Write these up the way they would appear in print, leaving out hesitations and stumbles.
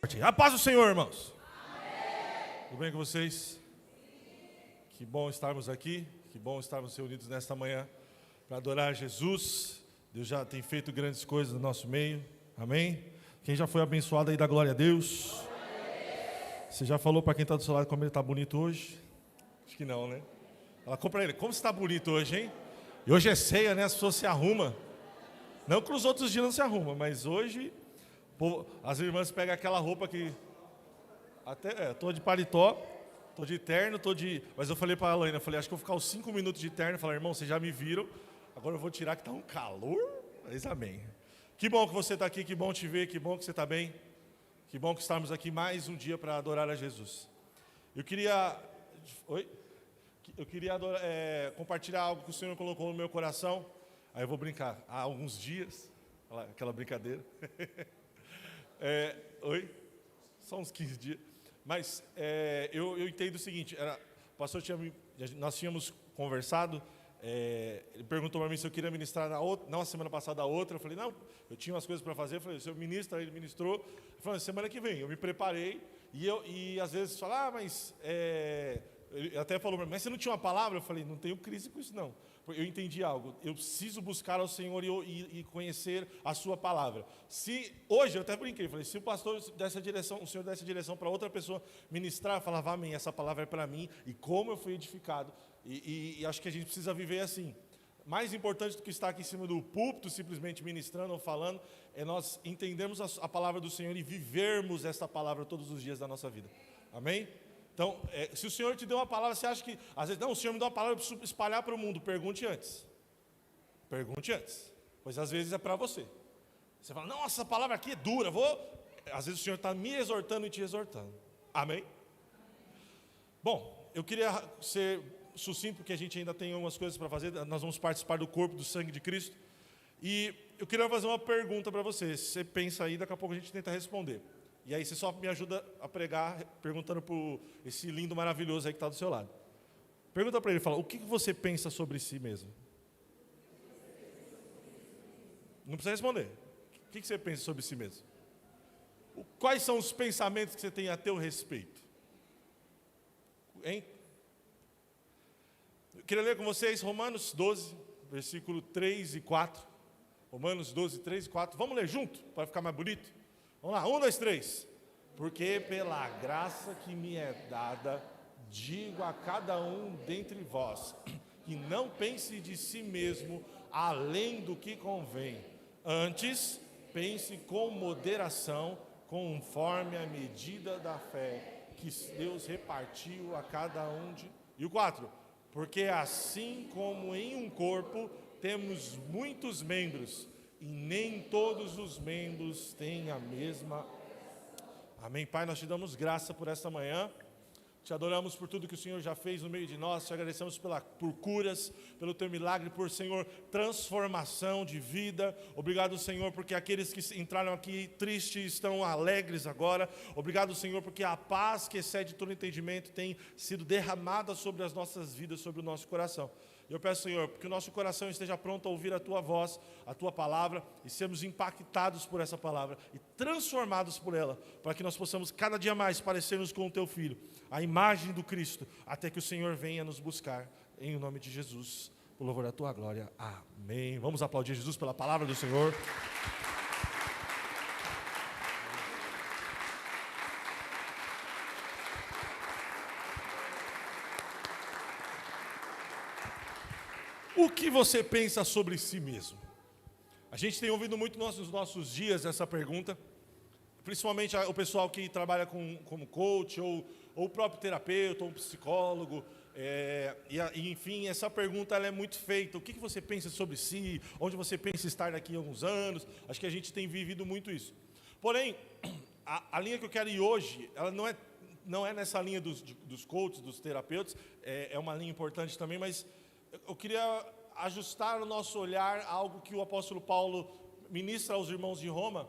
A paz do Senhor, irmãos. Amém. Tudo bem com vocês? Que bom estarmos aqui, que bom estarmos reunidos nesta manhã para adorar Jesus. Deus já tem feito grandes coisas no nosso meio. Amém? Quem já foi abençoado aí, dá glória a Deus. Você já falou para quem está do seu lado como ele está bonito hoje? Acho que não, né? Fala, compra ele, como você está bonito hoje, hein? E hoje é ceia, né? As pessoas se arrumam. Não que os outros dias não se arrumam, mas hoje as irmãs pegam aquela roupa que... Tô de paletó, tô de terno, Mas eu falei para a Alaina, acho que eu vou ficar uns 5 minutos de terno. Falei, irmão, vocês já me viram, agora eu vou tirar que tá um calor. Mas amém. Que bom que você está aqui, que bom te ver, que bom que você está bem. Que bom que estamos aqui mais um dia para adorar a Jesus. Eu queria compartilhar algo que o Senhor colocou no meu coração. Aí eu vou brincar. Há alguns dias, aquela brincadeira. Só uns 15 dias. Mas eu entendo o seguinte, o pastor nós tínhamos conversado, ele perguntou para mim se eu queria ministrar na semana passada a outra. Eu falei, não, eu tinha umas coisas para fazer. Eu falei, o senhor ministra, ele ministrou. Eu falei, semana que vem, eu me preparei. E às vezes fala, mas... Ele até falou para mim, mas você não tinha uma palavra? Eu falei, não tenho crise com isso não. Eu entendi algo, eu preciso buscar ao Senhor e conhecer a sua palavra. Hoje eu até brinquei, falei, se o pastor desse direção, o Senhor desse direção para outra pessoa ministrar, eu falava, amém, essa palavra é para mim, e como eu fui edificado. E acho que a gente precisa viver assim. Mais importante do que estar aqui em cima do púlpito, simplesmente ministrando ou falando, é nós entendermos a palavra do Senhor e vivermos essa palavra todos os dias da nossa vida. Amém? Então, se o Senhor te deu uma palavra, você acha que... Às vezes, não, o Senhor me deu uma palavra para espalhar para o mundo. Pergunte antes. Pergunte antes. Pois às vezes é para você. Você fala, não, essa palavra aqui é dura. Às vezes o Senhor está me exortando e te exortando. Amém? Bom, eu queria ser sucinto, porque a gente ainda tem algumas coisas para fazer. Nós vamos participar do corpo, do sangue de Cristo. E eu queria fazer uma pergunta para você. Você pensa aí, daqui a pouco a gente tenta responder. E aí você só me ajuda a pregar, perguntando para esse lindo, maravilhoso aí que está do seu lado. Pergunta para ele, fala, o que você pensa sobre si mesmo? Não precisa responder. O que você pensa sobre si mesmo? Quais são os pensamentos que você tem a teu respeito? Hein? Eu queria ler com vocês Romanos 12, versículo 3 e 4. Romanos 12, 3 e 4. Vamos ler junto, para ficar mais bonito? Vamos lá, 1, 2, 3. Porque pela graça que me é dada, digo a cada um dentre vós, que não pense de si mesmo além do que convém. Antes, pense com moderação, conforme a medida da fé que Deus repartiu a cada um de... E o 4. Porque assim como em um corpo temos muitos membros, e nem todos os membros têm a mesma. Amém, Pai, nós te damos graça por esta manhã. Te adoramos por tudo que o Senhor já fez no meio de nós. Te agradecemos por curas, pelo teu milagre, por, Senhor, transformação de vida. Obrigado, Senhor, porque aqueles que entraram aqui tristes estão alegres agora. Obrigado, Senhor, porque a paz que excede todo entendimento tem sido derramada sobre as nossas vidas, sobre o nosso coração. Eu peço, Senhor, que o nosso coração esteja pronto a ouvir a Tua voz, a Tua palavra, e sermos impactados por essa palavra e transformados por ela, para que nós possamos cada dia mais parecermos com o Teu Filho, a imagem do Cristo, até que o Senhor venha nos buscar, em nome de Jesus, por louvor da Tua glória. Amém. Vamos aplaudir Jesus pela palavra do Senhor. O que você pensa sobre si mesmo? A gente tem ouvido muito nos nossos dias essa pergunta, principalmente o pessoal que trabalha como coach, ou o próprio terapeuta, ou psicólogo, enfim, essa pergunta ela é muito feita. O que você pensa sobre si? Onde você pensa estar daqui a alguns anos? Acho que a gente tem vivido muito isso. Porém, a linha que eu quero ir hoje, ela não é nessa linha dos coaches, dos terapeutas, é uma linha importante também, mas... Eu queria ajustar o nosso olhar a algo que o apóstolo Paulo ministra aos irmãos de Roma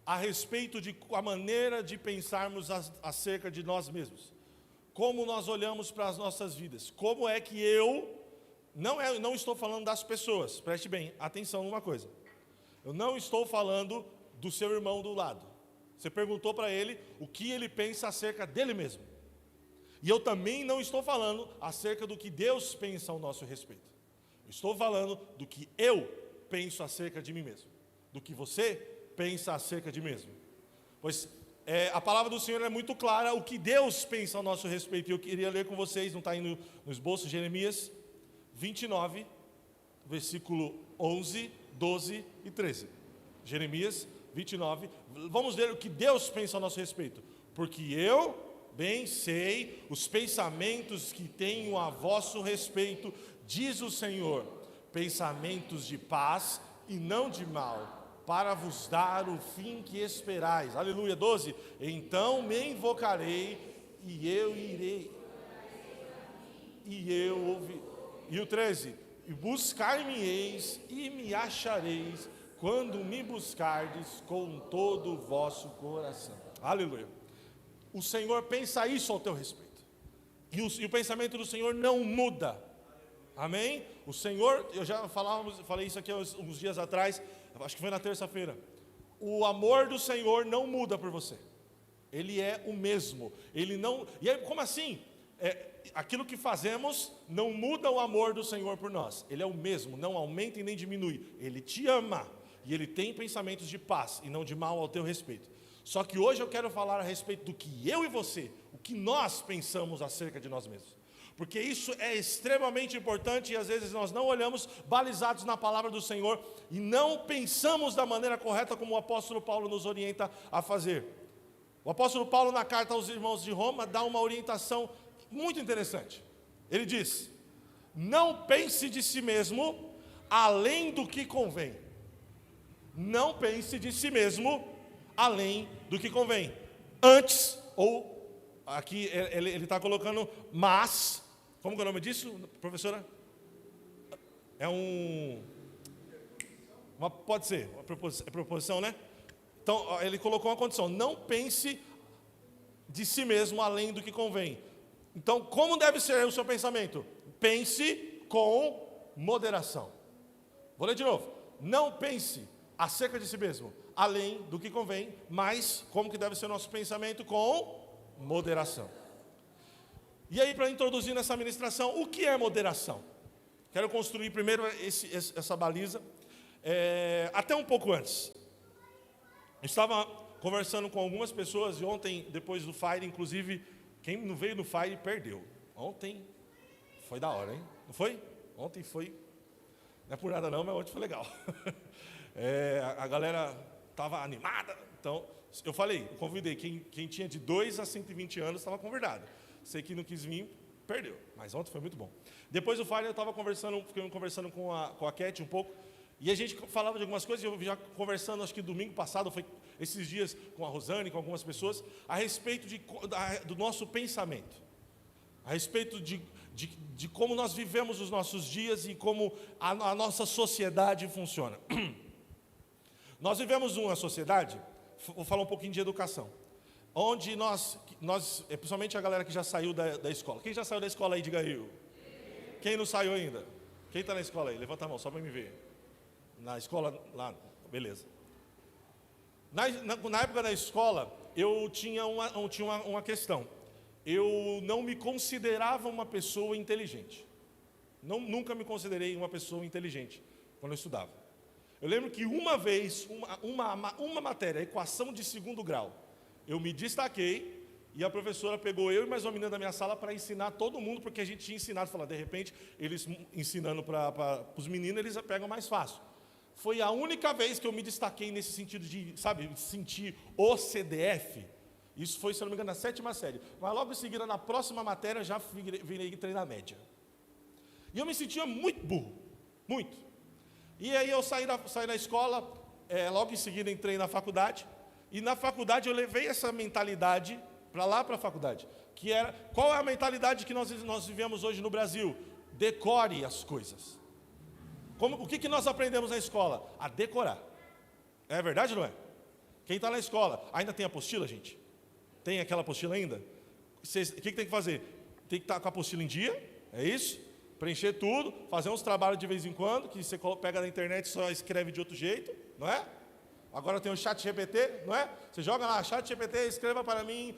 a respeito de a maneira de pensarmos acerca de nós mesmos. Como nós olhamos para as nossas vidas. Como é que não estou falando das pessoas, preste bem, atenção numa coisa. Eu não estou falando do seu irmão do lado. Você perguntou para ele o que ele pensa acerca dele mesmo. E eu também não estou falando acerca do que Deus pensa ao nosso respeito. Eu estou falando do que eu penso acerca de mim mesmo. Do que você pensa acerca de mim mesmo. Pois a palavra do Senhor é muito clara, o que Deus pensa ao nosso respeito. E eu queria ler com vocês, não está aí no esboço, Jeremias 29, versículo 11, 12 e 13. Jeremias 29, vamos ver o que Deus pensa ao nosso respeito. Porque eu bem sei os pensamentos que tenho a vosso respeito, diz o Senhor, pensamentos de paz e não de mal, para vos dar o fim que esperais. Aleluia. 12, então me invocarei e eu irei, e eu ouvirei. E o 13, e buscar-me-eis e me achareis, quando me buscardes com todo o vosso coração. Aleluia. O Senhor pensa isso ao teu respeito. E o pensamento do Senhor não muda. Amém? O Senhor, eu já falei isso aqui uns dias atrás, acho que foi na terça-feira. O amor do Senhor não muda por você. Ele é o mesmo. Ele não. E aí, como assim? Aquilo que fazemos não muda o amor do Senhor por nós. Ele é o mesmo, não aumenta e nem diminui. Ele te ama. E Ele tem pensamentos de paz e não de mal ao teu respeito. Só que hoje eu quero falar a respeito do que eu e você, o que nós pensamos acerca de nós mesmos. Porque isso é extremamente importante e às vezes nós não olhamos balizados na palavra do Senhor e não pensamos da maneira correta como o apóstolo Paulo nos orienta a fazer. O apóstolo Paulo, na carta aos irmãos de Roma, dá uma orientação muito interessante. Ele diz: não pense de si mesmo além do que convém. Não pense de si mesmo além do que convém. Antes, ou aqui ele está colocando mas, como que é o nome disso, professora? Pode ser, uma preposição, né? Então, ele colocou uma condição: não pense de si mesmo além do que convém. Então, como deve ser o seu pensamento? Pense com moderação. Vou ler de novo. Não pense acerca de si mesmo além do que convém, mas como que deve ser o nosso pensamento? Com moderação. E aí, para introduzir nessa ministração, o que é moderação? Quero construir primeiro essa baliza, até um pouco antes. Eu estava conversando com algumas pessoas, e ontem, depois do Fire, inclusive, quem não veio no Fire, perdeu. Ontem foi da hora, hein? Não foi? Ontem foi, não é por nada não, mas ontem foi legal. A galera estava animada, então, eu convidei, quem tinha de 2 a 120 anos estava convidado. Sei que não quis vir, perdeu, mas ontem foi muito bom. Depois do Fire, eu estava conversando com a Cat um pouco, e a gente falava de algumas coisas, eu já conversando, acho que domingo passado, foi esses dias com a Rosane, com algumas pessoas, a respeito do nosso pensamento, a respeito de como nós vivemos os nossos dias e como a nossa sociedade funciona. Nós vivemos uma sociedade, vou falar um pouquinho de educação, onde nós principalmente a galera que já saiu da escola. Quem já saiu da escola aí, diga eu. Quem não saiu ainda? Quem está na escola aí? Levanta a mão, só para me ver. Na escola, lá, beleza. Na época da escola, eu tinha uma questão. Eu não me considerava uma pessoa inteligente. Nunca me considerei uma pessoa inteligente quando eu estudava. Eu lembro que uma vez, uma matéria, equação de 2º grau, eu me destaquei e a professora pegou eu e mais uma menina da minha sala para ensinar todo mundo, porque a gente tinha ensinado, de repente, eles ensinando para os meninos, eles pegam mais fácil. Foi a única vez que eu me destaquei nesse sentido de, sentir o CDF. Isso foi, se não me engano, na 7ª série. Mas logo em seguida, na próxima matéria, já virei treinar média. E eu me sentia muito burro, muito. E aí eu saí da escola, logo em seguida entrei na faculdade, e na faculdade eu levei essa mentalidade para a faculdade, que era, qual é a mentalidade que nós vivemos hoje no Brasil? Decore as coisas. O que nós aprendemos na escola? A decorar. É verdade ou não é? Quem está na escola, ainda tem apostila, gente? Tem aquela apostila ainda? O que tem que fazer? Tem que estar com a apostila em dia, é isso? Preencher tudo, fazer uns trabalhos de vez em quando, que você pega na internet e só escreve de outro jeito, não é? Agora tem o chat GPT, não é? Você joga lá, chat GPT, escreva para mim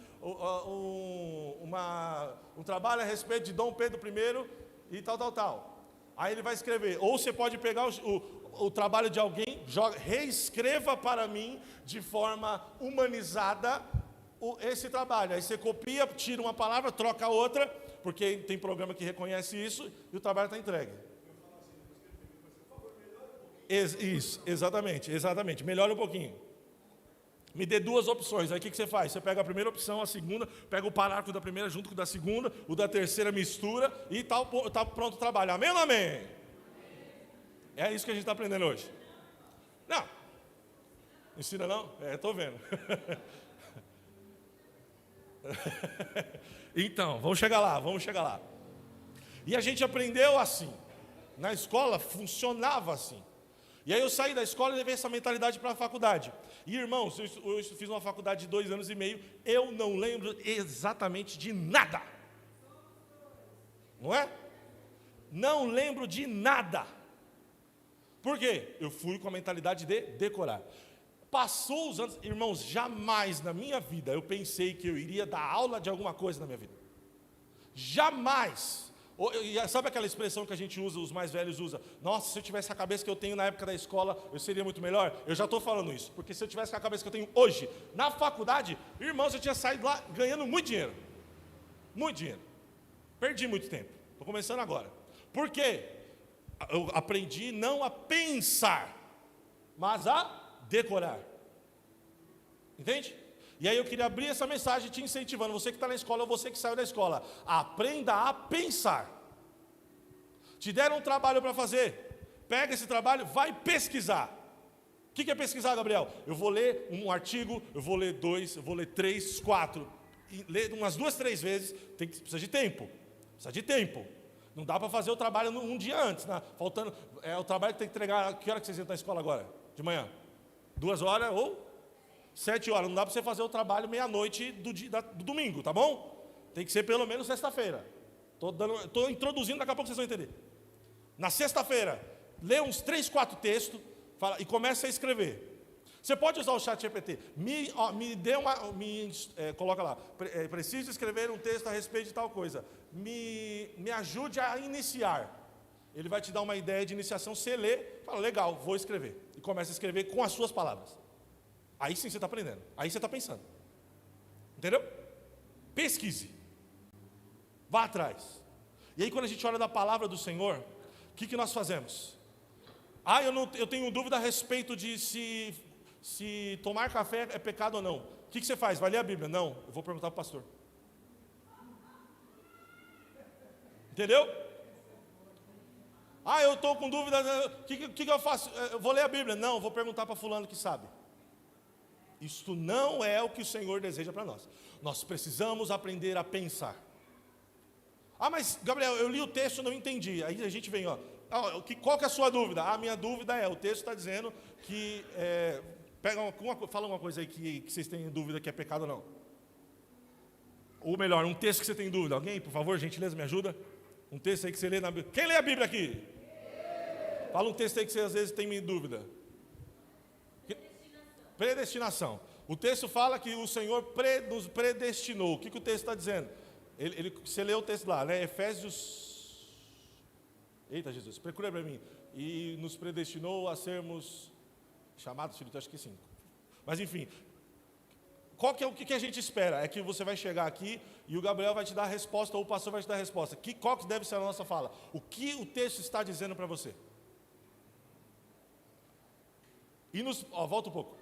um trabalho a respeito de Dom Pedro I e tal. Aí ele vai escrever. Ou você pode pegar o trabalho de alguém, reescreva para mim de forma humanizada esse trabalho. Aí você copia, tira uma palavra, troca outra, porque tem programa que reconhece isso e o trabalho está entregue. Isso, exatamente. Melhora um pouquinho. Me dê duas opções. Aí o que você faz? Você pega a primeira opção, a segunda, pega o parágrafo da primeira junto com o da segunda, o da terceira mistura e tá pronto o trabalho. Amém ou não amém? É isso que a gente está aprendendo hoje. Não. Ensina não? Estou vendo. Então, vamos chegar lá. E a gente aprendeu assim. Na escola funcionava assim. E aí eu saí da escola e levei essa mentalidade para a faculdade. E irmãos, eu fiz uma faculdade de 2 anos e meio, eu não lembro exatamente de nada. Não é? Não lembro de nada. Por quê? Eu fui com a mentalidade de decorar. Passou os anos, irmãos, jamais na minha vida eu pensei que eu iria dar aula de alguma coisa na minha vida. Jamais. Sabe aquela expressão que a gente usa, os mais velhos usam? Nossa, se eu tivesse a cabeça que eu tenho na época da escola, eu seria muito melhor. Eu já estou falando isso, porque se eu tivesse a cabeça que eu tenho hoje, na faculdade, irmãos, eu tinha saído lá ganhando muito dinheiro. Muito dinheiro. Perdi muito tempo. Estou começando agora. Por quê? Eu aprendi não a pensar, mas a decorar. Entende? E aí eu queria abrir essa mensagem te incentivando, você que está na escola ou você que saiu da escola, aprenda a pensar. Te deram um trabalho para fazer, pega esse trabalho, vai pesquisar. O que é pesquisar, Gabriel? Eu vou ler um artigo, eu vou ler 2, eu vou ler 3, 4, ler umas 2, 3 vezes, precisa de tempo. Não dá para fazer o trabalho um dia antes, né? Faltando, o trabalho que tem que entregar, que hora que vocês entram na escola agora? De manhã? 2 horas ou 7 horas, não dá para você fazer o trabalho meia-noite do domingo, tá bom? Tem que ser pelo menos sexta-feira. Estou introduzindo, daqui a pouco vocês vão entender. Na sexta-feira, lê uns 3, 4 textos e começa a escrever. Você pode usar o chat GPT. Coloca lá, preciso escrever um texto a respeito de tal coisa. Me ajude a iniciar. Ele vai te dar uma ideia de iniciação, você lê, fala, legal, vou escrever. E começa a escrever com as suas palavras. Aí sim você está aprendendo, aí você está pensando. Entendeu? Pesquise. Vá atrás. E aí quando a gente olha da palavra do Senhor, o que nós fazemos? Eu tenho dúvida a respeito de se tomar café é pecado ou não. O que você faz? Vai ler a Bíblia? Não, eu vou perguntar para o pastor. Entendeu? Eu estou com dúvida, o que eu faço? Eu vou ler a Bíblia? Não, eu vou perguntar para fulano que sabe. Isto não é o que o Senhor deseja para nós. Nós precisamos aprender a pensar. Mas Gabriel, eu li o texto e não entendi. Aí a gente vem, qual que é a sua dúvida? A minha dúvida o texto está dizendo que, fala uma coisa aí que vocês têm dúvida que é pecado ou não. Ou melhor, um texto que você tem dúvida. Alguém, por favor, gentileza, me ajuda? Um texto aí que você lê na Bíblia. Quem lê a Bíblia aqui? Fala um texto aí que você às vezes tem dúvida. Predestinação. O texto fala que o Senhor nos predestinou. O que o texto está dizendo? Você leu o texto lá, né? Efésios. Eita Jesus, procura para mim. E nos predestinou a sermos chamados filhos, acho que sim. Mas enfim, o que a gente espera? É que você vai chegar aqui e o Gabriel vai te dar a resposta, ou o pastor vai te dar a resposta. Qual que deve ser a nossa fala? O que o texto está dizendo para você? E volta um pouco.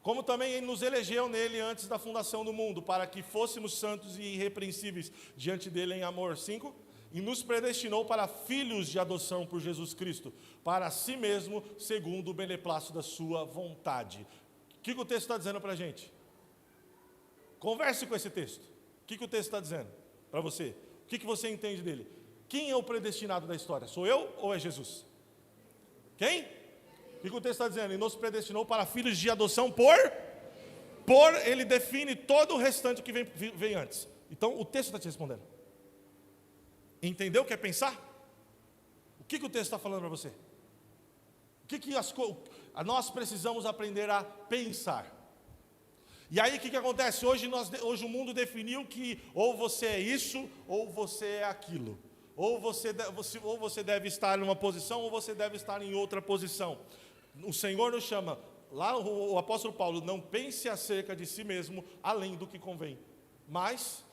Como também Ele nos elegeu nele antes da fundação do mundo, para que fôssemos santos e irrepreensíveis diante dele em amor. 5. E nos predestinou para filhos de adoção por Jesus Cristo, para si mesmo, segundo o beneplácito da sua vontade. O que o texto está dizendo para a gente? Converse com esse texto. O que o texto está dizendo para você? O que você entende dele? Quem é o predestinado da história? Sou eu ou é Jesus? Quem? O que o texto está dizendo? Ele nos predestinou para filhos de adoção por ele define todo o restante que vem antes. Então o texto está te respondendo. Entendeu o que é pensar? O que o texto está falando para você? nós precisamos aprender a pensar. E aí o que acontece? Hoje o mundo definiu que ou você é isso, ou você é aquilo. Ou você deve estar em uma posição, ou você deve estar em outra posição. O Senhor nos chama, lá o apóstolo Paulo, não pense acerca de si mesmo além do que convém. Mas,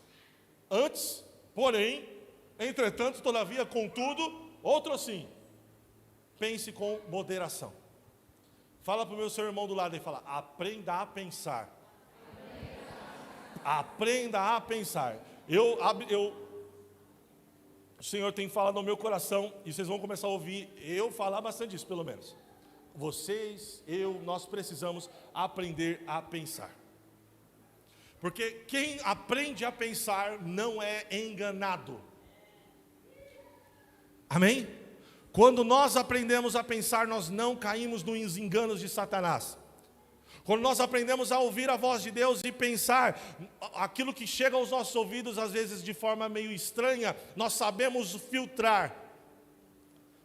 antes, porém, entretanto, todavia, contudo, outro assim, pense com moderação. Fala para o seu irmão do lado e fala, aprenda a pensar. Aprenda a pensar. O Senhor tem falado no meu coração, e vocês vão começar a ouvir eu falar bastante disso, pelo menos. Vocês, nós precisamos aprender a pensar. Porque quem aprende a pensar não é enganado. Amém? Quando nós aprendemos a pensar, nós não caímos nos enganos de Satanás. Quando nós aprendemos a ouvir a voz de Deus e pensar, aquilo que chega aos nossos ouvidos, às vezes de forma meio estranha, nós sabemos filtrar.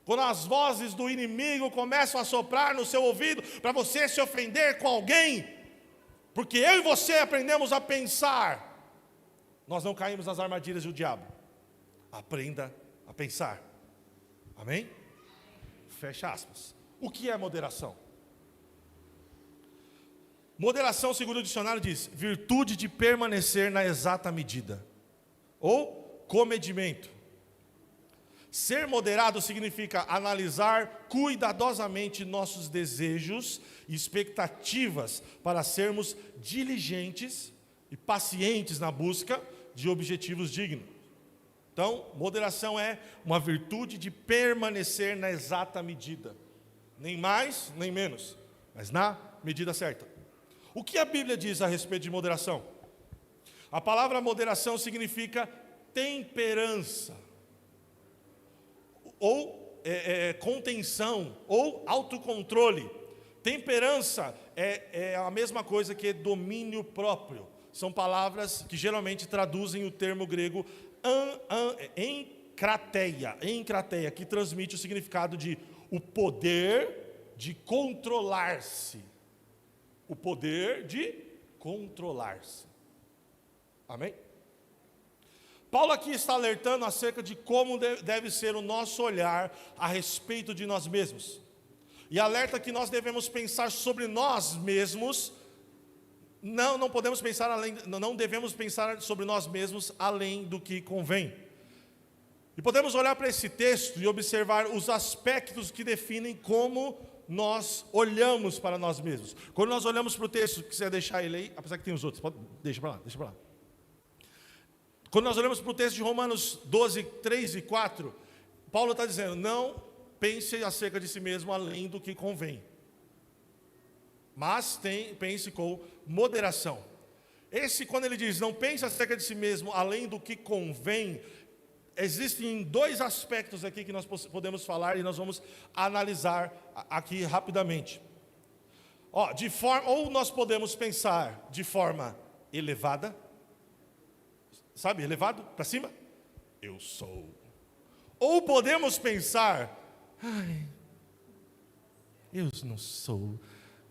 Quando as vozes do inimigo começam a soprar no seu ouvido, para você se ofender com alguém, porque eu e você aprendemos a pensar, nós não caímos nas armadilhas do diabo. Aprenda a pensar. Amém? Fecha aspas. O que é moderação? Moderação, segundo o dicionário, diz: virtude de permanecer na exata medida, ou comedimento. Ser moderado significa analisar cuidadosamente nossos desejos e expectativas para sermos diligentes e pacientes na busca de objetivos dignos. Então, moderação é uma virtude de permanecer na exata medida, nem mais, nem menos, mas na medida certa. O que a Bíblia diz a respeito de moderação? A palavra moderação significa temperança, ou contenção, ou autocontrole. Temperança é a mesma coisa que domínio próprio. São palavras que geralmente traduzem o termo grego enkrateia, que transmite o significado de o poder de controlar-se. O poder de controlar-se. Amém? Paulo aqui está alertando acerca de como deve ser o nosso olhar a respeito de nós mesmos. E alerta que nós devemos pensar sobre nós mesmos. Não podemos pensar além, não devemos pensar sobre nós mesmos além do que convém. E podemos olhar para esse texto e observar os aspectos que definem como nós olhamos para nós mesmos. Quando nós olhamos para o texto, quiser deixar ele aí, apesar que tem os outros, deixa para lá. Quando nós olhamos para o texto de Romanos 12, 3 e 4, Paulo está dizendo, não pense acerca de si mesmo além do que convém, mas pense com moderação. Quando ele diz, não pense acerca de si mesmo além do que convém, existem dois aspectos aqui que nós podemos falar e nós vamos analisar aqui rapidamente. Ou nós podemos pensar de forma elevada, sabe, elevado para cima, eu sou. Ou podemos pensar, eu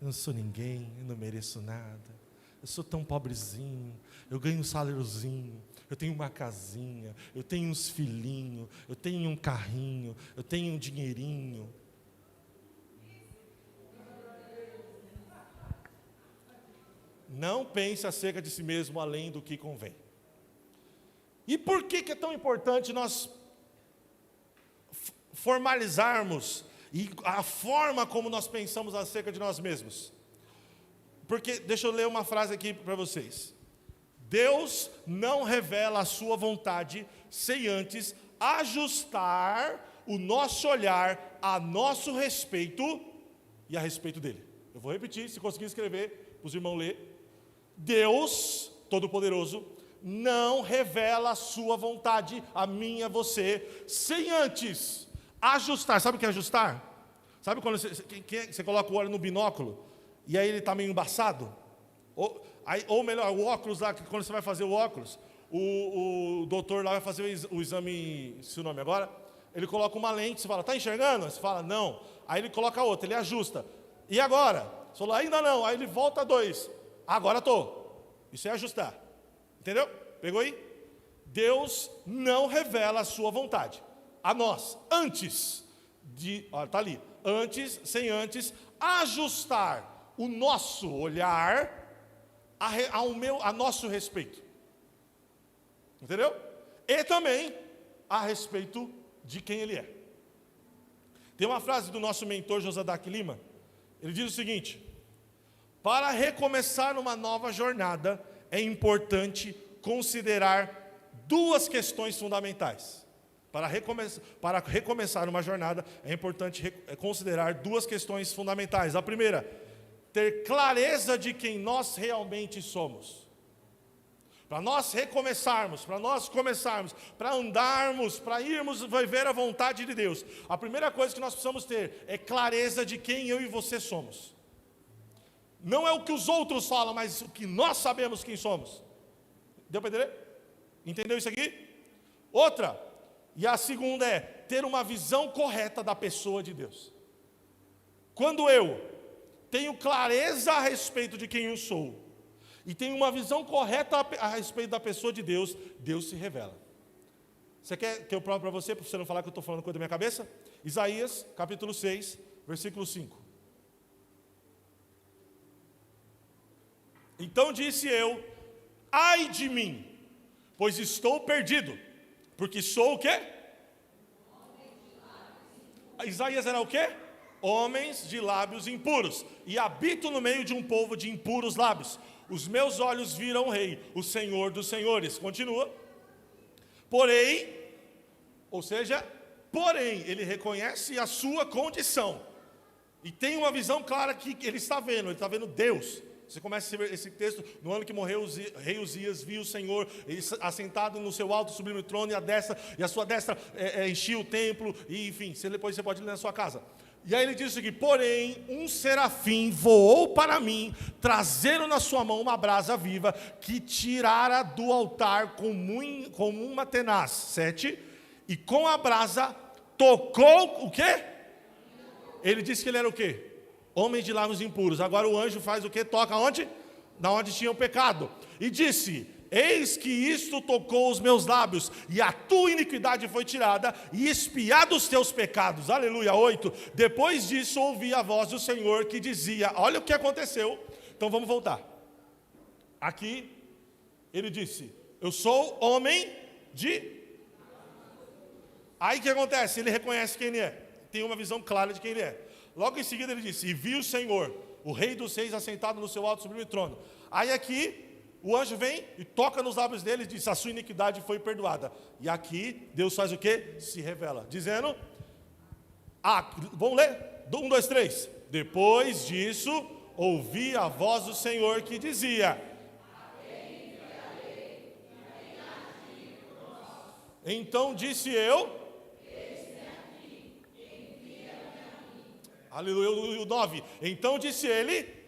não sou ninguém, eu não mereço nada, eu sou tão pobrezinho, eu ganho um saláriozinho, eu tenho uma casinha, eu tenho uns filhinhos, eu tenho um carrinho, eu tenho um dinheirinho. Não pense acerca de si mesmo além do que convém. E por que é tão importante nós formalizarmos e a forma como nós pensamos acerca de nós mesmos? Porque, deixa eu ler uma frase aqui para vocês. Deus não revela a sua vontade sem antes ajustar o nosso olhar a nosso respeito e a respeito dele. Eu vou repetir, se conseguir escrever, para os irmãos ler. Deus Todo-Poderoso não revela a sua vontade, a minha, a você, sem antes ajustar. Sabe o que é ajustar? Sabe quando você coloca o olho no binóculo e aí ele está meio embaçado? Ou melhor, o óculos lá, que quando você vai fazer o óculos, o doutor lá vai fazer o exame, se o nome agora, ele coloca uma lente, você fala, está enxergando? Você fala, não. Aí ele coloca outra, ele ajusta. E agora? Você falou, ainda não. Aí ele volta a 2. Agora estou. Isso é ajustar. Entendeu? Pegou aí? Deus não revela a sua vontade a nós, antes de, olha, tá ali, sem antes ajustar o nosso olhar a nosso respeito. Entendeu? E também a respeito de quem Ele é. Tem uma frase do nosso mentor Josadac Lima. Ele diz o seguinte: para recomeçar uma nova jornada, é importante considerar duas questões fundamentais. Para recomeçar uma jornada, é importante considerar duas questões fundamentais. A primeira, ter clareza de quem nós realmente somos. Para nós recomeçarmos, para andarmos, para irmos viver a vontade de Deus, a primeira coisa que nós precisamos ter é clareza de quem eu e você somos. Não é o que os outros falam, mas o que nós sabemos quem somos. Deu para entender? Entendeu isso aqui? Outra, e a segunda é ter uma visão correta da pessoa de Deus. Quando eu tenho clareza a respeito de quem eu sou, e tenho uma visão correta a respeito da pessoa de Deus, Deus se revela. Você quer que eu prove para você não falar que eu estou falando coisa da minha cabeça? Isaías, capítulo 6, versículo 5. Então disse eu, ai de mim, pois estou perdido, porque sou o quê? Isaías era o quê? Homens de lábios impuros, e habito no meio de um povo de impuros lábios. Os meus olhos viram o Rei, o Senhor dos Senhores. Continua. Porém, ele reconhece a sua condição. E tem uma visão clara que ele está vendo Deus. Você começa a ver esse texto, no ano que morreu o rei Uzias, viu o Senhor, ele assentado no seu alto sublime trono, e a sua destra enchia o templo, e enfim, depois você pode ler na sua casa. E aí ele diz o seguinte: porém, um serafim voou para mim, trazendo na sua mão uma brasa viva, que tirara do altar com uma tenaz. 7. E com a brasa tocou o quê? Ele disse que ele era o quê? Homem de lábios impuros. Agora o anjo faz o quê? Toca onde? Na onde tinha o pecado. E disse: eis que isto tocou os meus lábios, e a tua iniquidade foi tirada, e expiados os teus pecados. Aleluia. 8. Depois disso ouvi a voz do Senhor que dizia, olha o que aconteceu. Então vamos voltar. Aqui ele disse: eu sou homem de... Aí o que acontece? Ele reconhece quem ele é, tem uma visão clara de quem ele é. Logo em seguida ele disse: e vi o Senhor, o Rei dos Reis, assentado no seu alto sublime trono. Aí aqui o anjo vem e toca nos lábios dele e diz: a sua iniquidade foi perdoada. E aqui Deus faz o quê? Se revela, dizendo, vamos ler? 1, 2, 3. Depois disso, ouvi a voz do Senhor que dizia: então disse eu, aleluia. 9. Então disse ele: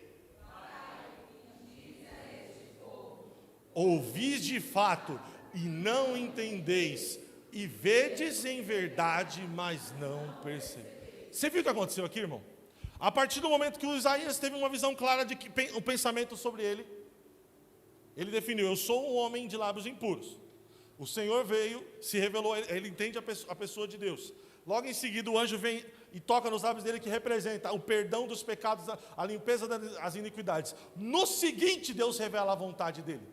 ouvis de fato e não entendeis, e vedes em verdade, mas não percebeis. Você viu o que aconteceu aqui, irmão? A partir do momento que o Isaías teve uma visão clara de que o pensamento sobre ele, ele definiu: eu sou um homem de lábios impuros. O Senhor veio, se revelou, ele entende a pessoa de Deus. Logo em seguida o anjo vem e toca nos lábios dele, que representa o perdão dos pecados, a limpeza das iniquidades. No seguinte, Deus revela a vontade dele.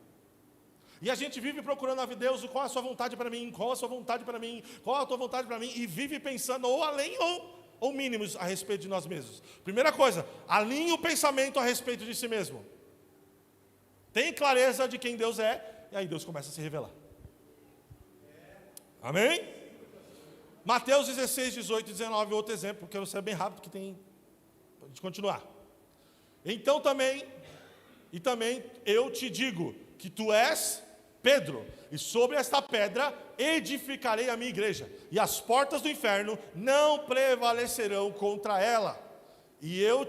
E a gente vive procurando a Deus: qual é a sua vontade para mim, qual é a sua vontade para mim, qual é a tua vontade para mim, e vive pensando ou além ou mínimos a respeito de nós mesmos. Primeira coisa, alinhe o pensamento a respeito de si mesmo. Tenha clareza de quem Deus é, e aí Deus começa a se revelar. Amém? Mateus 16, 18 e 19, outro exemplo, porque eu sei bem rápido que tem de continuar. Então também eu te digo que tu és Pedro, e sobre esta pedra edificarei a minha igreja, e as portas do inferno não prevalecerão contra ela. E eu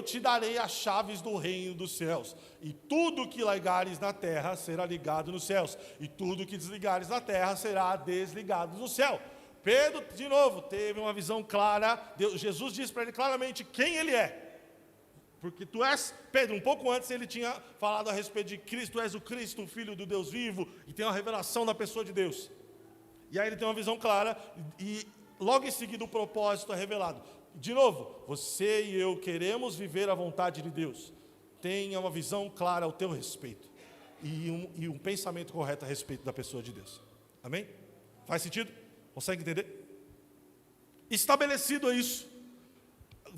te darei as chaves do reino dos céus, e tudo que ligares na terra será ligado nos céus, e tudo que desligares na terra será desligado no céu. Pedro, de novo, teve uma visão clara. Jesus disse para ele claramente quem ele é. Porque tu és, Pedro, um pouco antes ele tinha falado a respeito de Cristo, tu és o Cristo, o Filho do Deus vivo, e tem uma revelação da pessoa de Deus. E aí ele tem uma visão clara, e logo em seguida o propósito é revelado. De novo, você e eu queremos viver a vontade de Deus. Tenha uma visão clara ao teu respeito, e um pensamento correto a respeito da pessoa de Deus. Amém? Faz sentido? Consegue entender? Estabelecido isso,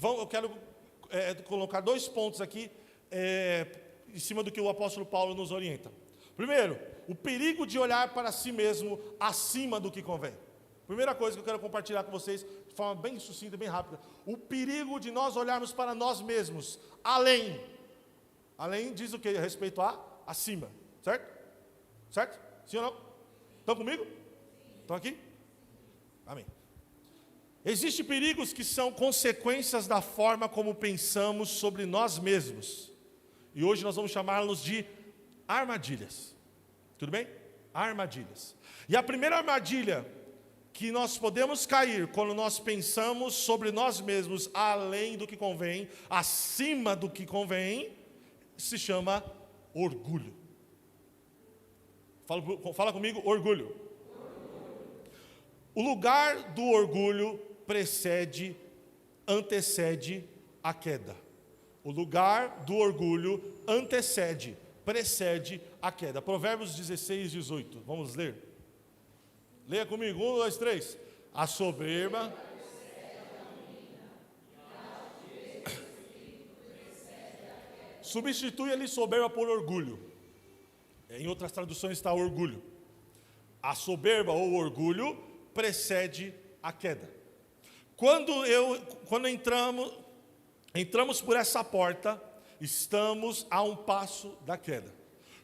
eu quero colocar 2 pontos aqui em cima do que o apóstolo Paulo nos orienta. Primeiro, o perigo de olhar para si mesmo acima do que convém. Primeira coisa que eu quero compartilhar com vocês, de forma bem sucinta, bem rápida. O perigo de nós olharmos para nós mesmos além. Além diz o que? A respeito a acima. Certo? Certo? Sim ou não? Estão comigo? Estão aqui? Amém. Existem perigos que são consequências da forma como pensamos sobre nós mesmos. E hoje nós vamos chamá-los de armadilhas. Tudo bem? Armadilhas. E a primeira armadilha que nós podemos cair quando nós pensamos sobre nós mesmos além do que convém, acima do que convém, se chama orgulho. Fala comigo, orgulho. O lugar do orgulho antecede a queda. O lugar do orgulho precede a queda. Provérbios 16, 18. Vamos ler? Leia comigo, 1, 2, 3. A soberba substitui ali soberba por orgulho. Em outras traduções está orgulho. A soberba ou orgulho precede a queda. Quando entramos por essa porta, estamos a um passo da queda.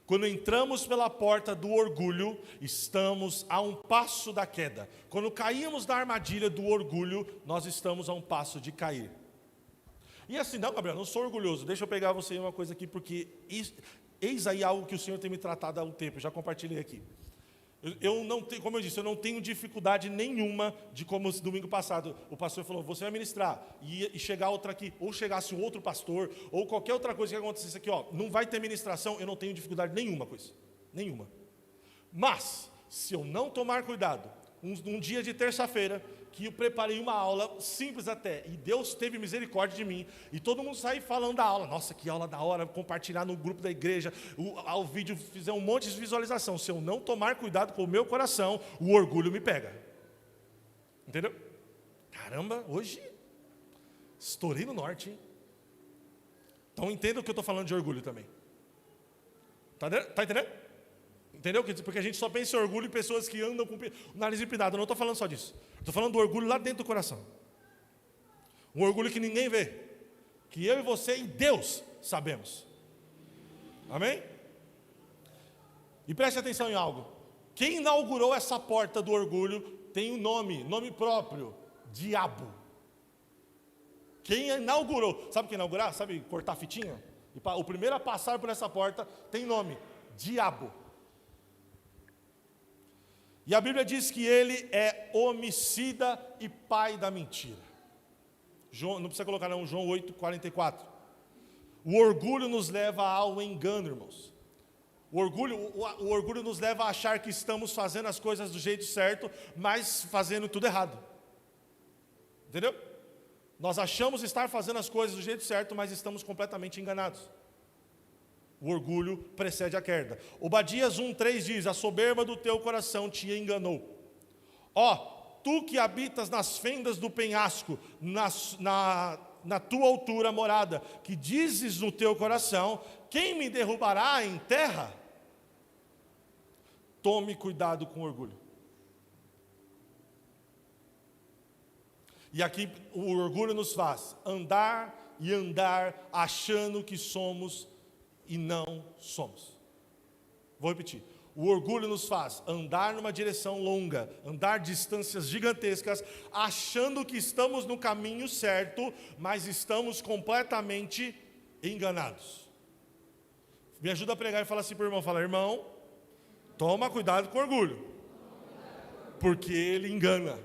Quando entramos pela porta do orgulho, estamos a um passo da queda. Quando caímos na armadilha do orgulho, nós estamos a um passo de cair. E assim, não, Gabriel, não sou orgulhoso. Deixa eu pegar você uma coisa aqui, porque eis aí algo que o Senhor tem me tratado há um tempo, já compartilhei aqui. Eu não tenho, como eu disse, eu não tenho dificuldade nenhuma de como domingo passado o pastor falou, você vai ministrar, e chegar outra aqui, ou chegasse um outro pastor, ou qualquer outra coisa que acontecesse aqui, não vai ter ministração, eu não tenho dificuldade nenhuma com isso, nenhuma. Mas, se eu não tomar cuidado, um dia de terça-feira, que eu preparei uma aula, simples até, e Deus teve misericórdia de mim, e todo mundo saiu falando da aula, nossa, que aula da hora, compartilhar no grupo da igreja, o vídeo fizer um monte de visualização. Se eu não tomar cuidado com o meu coração, o orgulho me pega. Entendeu? Caramba, hoje estourei no norte, hein? Então entenda o que eu estou falando de orgulho também. Tá entendendo? Entendeu? Porque a gente só pensa em orgulho em pessoas que andam com o nariz empinado. Eu não estou falando só disso. Estou falando do orgulho lá dentro do coração. Um orgulho que ninguém vê. Que eu e você e Deus sabemos. Amém? E preste atenção em algo. Quem inaugurou essa porta do orgulho tem um nome próprio. Diabo. Quem inaugurou. Sabe o que inaugurar? Sabe cortar fitinha? O primeiro a passar por essa porta tem nome. Diabo. E a Bíblia diz que ele é homicida e pai da mentira. Não precisa colocar não, João 8, 44. O orgulho nos leva ao engano, irmãos. O orgulho nos leva a achar que estamos fazendo as coisas do jeito certo, mas fazendo tudo errado. Entendeu? Nós achamos estar fazendo as coisas do jeito certo, mas estamos completamente enganados. O orgulho precede a queda. Obadias 1:3 diz, a soberba do teu coração te enganou. Tu que habitas nas fendas do penhasco, na tua altura morada, que dizes no teu coração, quem me derrubará em terra? Tome cuidado com o orgulho. E aqui o orgulho nos faz andar achando que somos e não somos. Vou repetir. O orgulho nos faz andar numa direção longa, andar distâncias gigantescas, achando que estamos no caminho certo, mas estamos completamente enganados. Me ajuda a pregar e falar assim para o irmão, irmão, toma cuidado com o orgulho, porque ele engana.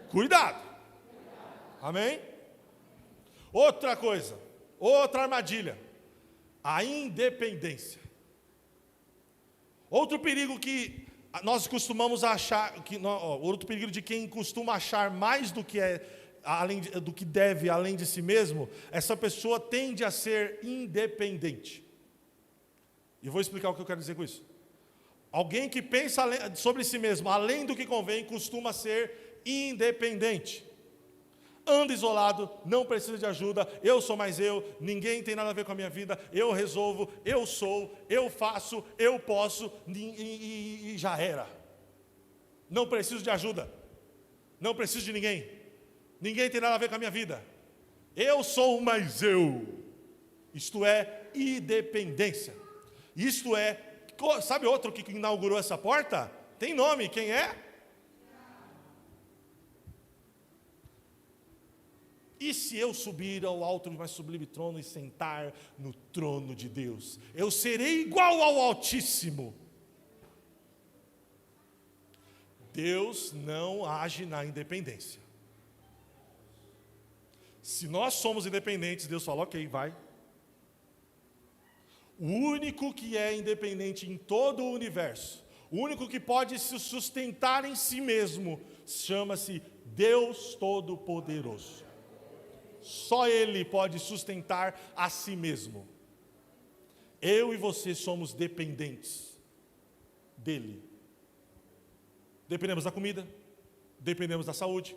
Cuidado. Amém? Outra coisa, Outra armadilha, a independência. Outro perigo que nós costumamos achar, outro perigo de quem costuma achar mais do que do que deve, além de si mesmo, essa pessoa tende a ser independente. E vou explicar o que eu quero dizer com isso. Alguém que pensa sobre si mesmo, além do que convém, costuma ser independente. Anda isolado, não precisa de ajuda, eu sou mais eu, ninguém tem nada a ver com a minha vida, eu resolvo, eu sou, eu faço, eu posso, e já era. Não preciso de ajuda, não preciso de ninguém, ninguém tem nada a ver com a minha vida, eu sou mais eu. Isto é independência. Isto é, sabe outro que inaugurou essa porta? Tem nome, quem é? E se eu subir ao alto do mais sublime trono e sentar no trono de Deus, eu serei igual ao Altíssimo. Deus não age na independência. Se nós somos independentes, Deus fala, ok, vai. O único que é independente em todo o universo, o único que pode se sustentar em si mesmo, chama-se Deus Todo-Poderoso. Só Ele pode sustentar a si mesmo. Eu e você somos dependentes dEle. Dependemos da comida, dependemos da saúde.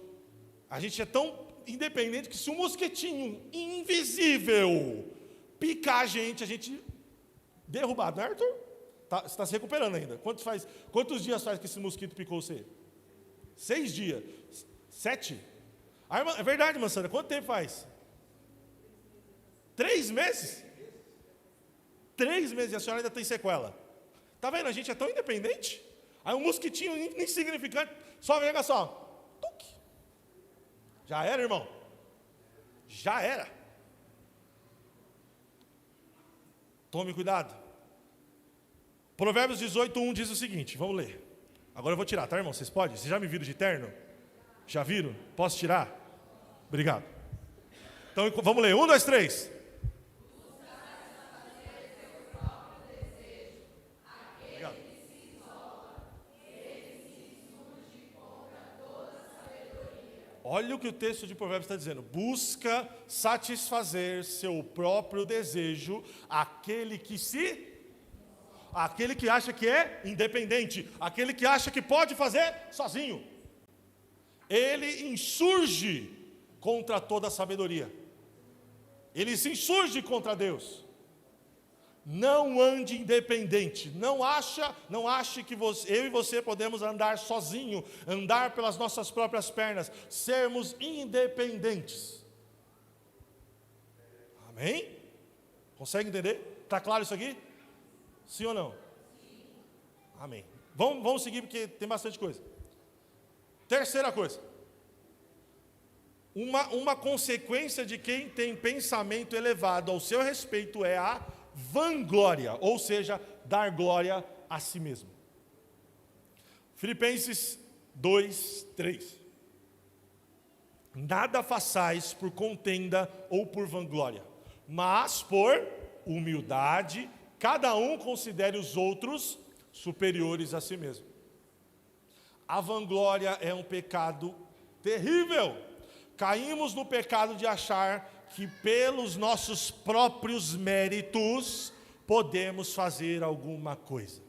A gente é tão independente que se um mosquitinho invisível picar a gente derrubado, não é, Arthur? Você está se recuperando ainda. Quantos dias faz que esse mosquito picou você? 6 dias. 7? É verdade, Mansana, quanto tempo faz? 3 meses? 3 meses, e a senhora ainda tem sequela. Está vendo, a gente é tão independente. Aí um mosquitinho insignificante, só vem só. Tuc. Já era, irmão. Já era. Tome cuidado. Provérbios 18:1 diz o seguinte, vamos ler. Agora eu vou tirar, tá, irmão? Vocês podem? Vocês já me viram de terno? Já viram? Posso tirar? Obrigado. Então vamos ler. 1, 2, 3. Obrigado. Olha o que o texto de Provérbios está dizendo. Busca satisfazer seu próprio desejo, aquele que acha que é independente, aquele que acha que pode fazer sozinho. Ele insurge contra toda a sabedoria. Ele se insurge contra Deus. Não ande independente. Não ache que eu e você podemos andar sozinho, andar pelas nossas próprias pernas, sermos independentes. Amém? Consegue entender? Está claro isso aqui? Sim ou não? Amém. Vamos seguir porque tem bastante coisa. Terceira coisa. Uma consequência de quem tem pensamento elevado ao seu respeito é a vanglória, ou seja, dar glória a si mesmo. Filipenses 2:3. Nada façais por contenda ou por vanglória, mas por humildade, cada um considere os outros superiores a si mesmo. A vanglória é um pecado terrível. Caímos no pecado de achar que pelos nossos próprios méritos podemos fazer alguma coisa.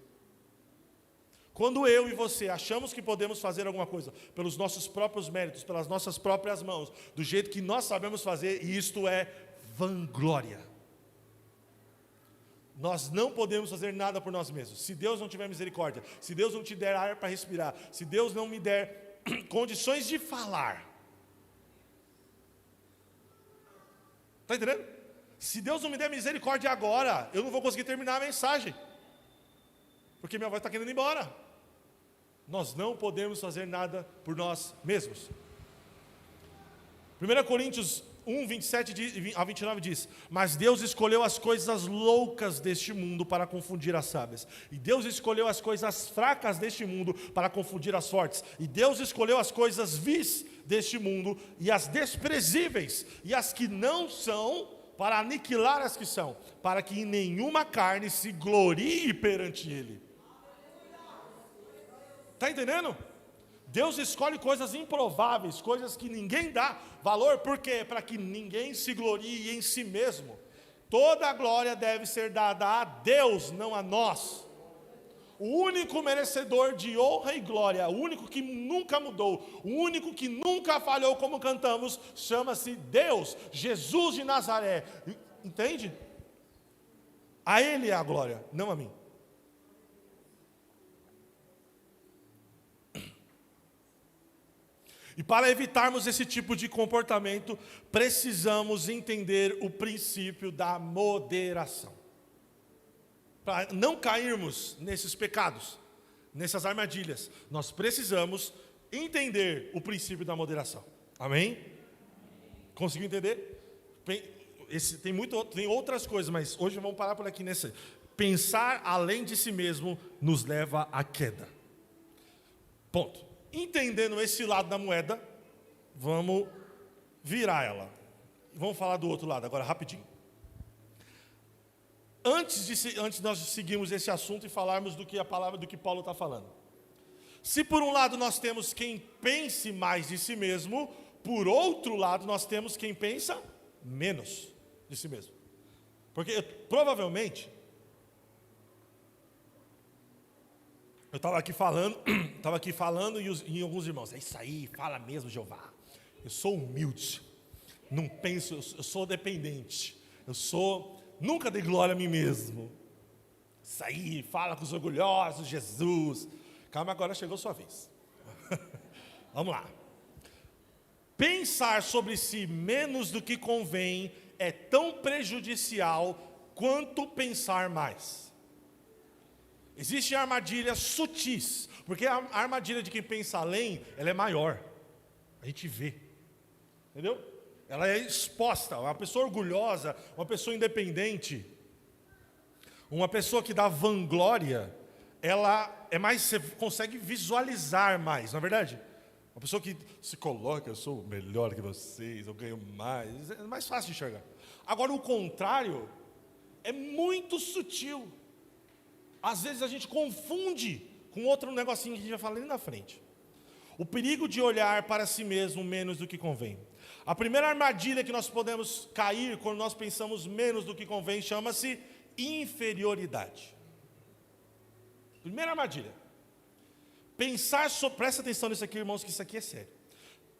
Quando eu e você achamos que podemos fazer alguma coisa pelos nossos próprios méritos, pelas nossas próprias mãos, do jeito que nós sabemos fazer, isto é vanglória. Nós não podemos fazer nada por nós mesmos. Se Deus não tiver misericórdia, se Deus não te der ar para respirar, se Deus não me der condições de falar. Está entendendo? Se Deus não me der misericórdia agora, eu não vou conseguir terminar a mensagem, porque minha voz está querendo ir embora. Nós não podemos fazer nada por nós mesmos. 1 Coríntios 1, 27 a 29 diz: mas Deus escolheu as coisas loucas deste mundo para confundir as sábias, e Deus escolheu as coisas fracas deste mundo para confundir as fortes, e Deus escolheu as coisas vis deste mundo, e as desprezíveis, e as que não são, para aniquilar as que são, para que em nenhuma carne se glorie perante Ele. Está entendendo? Deus escolhe coisas improváveis, coisas que ninguém dá valor, por quê? Para que ninguém se glorie em si mesmo. Toda a glória deve ser dada a Deus, não a nós. O único merecedor de honra e glória, o único que nunca mudou, o único que nunca falhou, como cantamos, chama-se Deus, Jesus de Nazaré. Entende? A Ele é a glória, não a mim. E para evitarmos esse tipo de comportamento, precisamos entender o princípio da moderação. Para não cairmos nesses pecados, nessas armadilhas, nós precisamos entender o princípio da moderação. Amém? Conseguiu entender? Tem outras coisas, mas hoje vamos parar por aqui nessa. Pensar além de si mesmo nos leva à queda. Ponto. Entendendo esse lado da moeda, vamos virar ela. Vamos falar do outro lado agora, rapidinho. Antes nós seguirmos esse assunto e falarmos do que Paulo está falando. Se por um lado nós temos quem pense mais de si mesmo, por outro lado nós temos quem pensa menos de si mesmo. Porque provavelmente, eu estava aqui falando e alguns irmãos, é isso aí, fala mesmo, Jeová. Eu sou humilde, não penso, eu sou dependente, nunca dei glória a mim mesmo. Isso aí, fala com os orgulhosos, Jesus. Calma, agora chegou a sua vez. Vamos lá. Pensar sobre si menos do que convém é tão prejudicial quanto pensar mais. Existem armadilhas sutis, porque a armadilha de quem pensa além, ela é maior. A gente vê, entendeu? Ela é exposta. Uma pessoa orgulhosa, uma pessoa independente, uma pessoa que dá vanglória, ela é mais, você consegue visualizar mais, não é verdade? Uma pessoa que se coloca, eu sou melhor que vocês, eu ganho mais, é mais fácil de enxergar. Agora o contrário é muito sutil. Às vezes a gente confunde com outro negocinho que a gente vai falar ali na frente. O perigo de olhar para si mesmo menos do que convém. A primeira armadilha que nós podemos cair quando nós pensamos menos do que convém chama-se inferioridade. Primeira armadilha. Presta atenção nisso aqui, irmãos, que isso aqui é sério.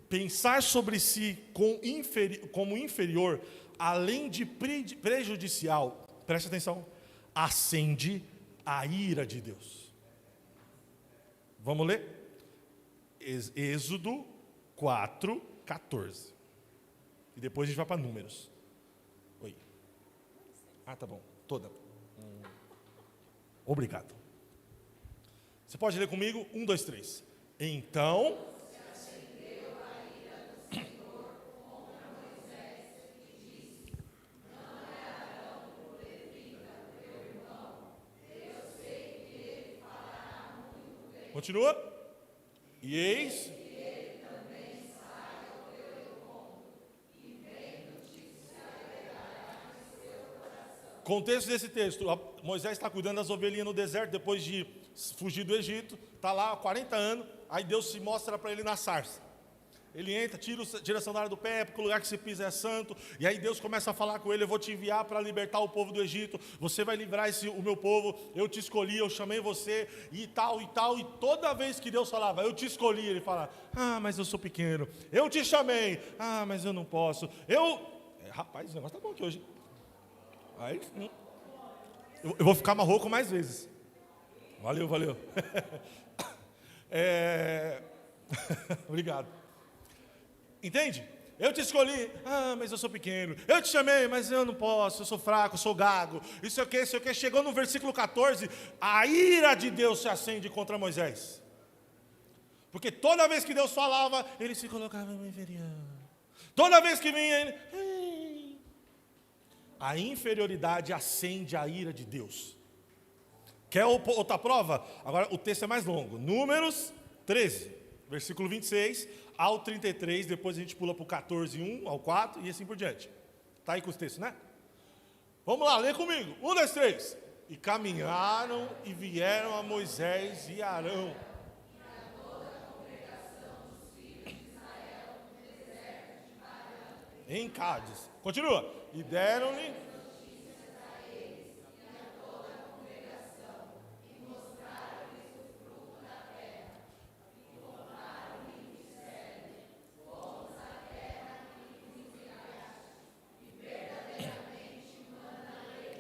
Pensar sobre si como inferior, além de prejudicial, presta atenção, acende a ira de Deus. Vamos ler? Êxodo 4:14. E depois a gente vai para Números. Oi. Tá bom. Toda. Obrigado. Você pode ler comigo? 1, 2, 3. Então... Continua. E eis... Contexto desse texto, Moisés está cuidando das ovelhinhas no deserto, depois de fugir do Egito, está lá há 40 anos, aí Deus se mostra para ele na sarça. Ele entra, tira a sandália do pé, porque o lugar que se pisa é santo, e aí Deus começa a falar com ele, eu vou te enviar para libertar o povo do Egito, você vai livrar o meu povo, eu te escolhi, eu chamei você, e tal, e toda vez que Deus falava, eu te escolhi, ele fala, mas eu sou pequeno, eu te chamei, mas eu não posso, rapaz, o negócio tá bom aqui hoje. Aí, eu vou ficar marroco mais vezes. Valeu. Obrigado. Entende? Eu te escolhi, mas eu sou pequeno. Eu te chamei, mas eu não posso, eu sou fraco, eu sou gago. Isso é o que? Chegou no versículo 14, a ira de Deus se acende contra Moisés. Porque toda vez que Deus falava, ele se colocava no inferior. Toda vez que vinha, ele... A inferioridade acende a ira de Deus. Quer outra prova? Agora o texto é mais longo. Números 13, versículo 26 ao 33. Depois a gente pula para o 14, 1 ao 4 e assim por diante. Está aí com os textos, né? Vamos lá, lê comigo. 1, 2, 3. E caminharam e vieram a Moisés e Arão. Em Cádiz. Continua. E deram-lhe.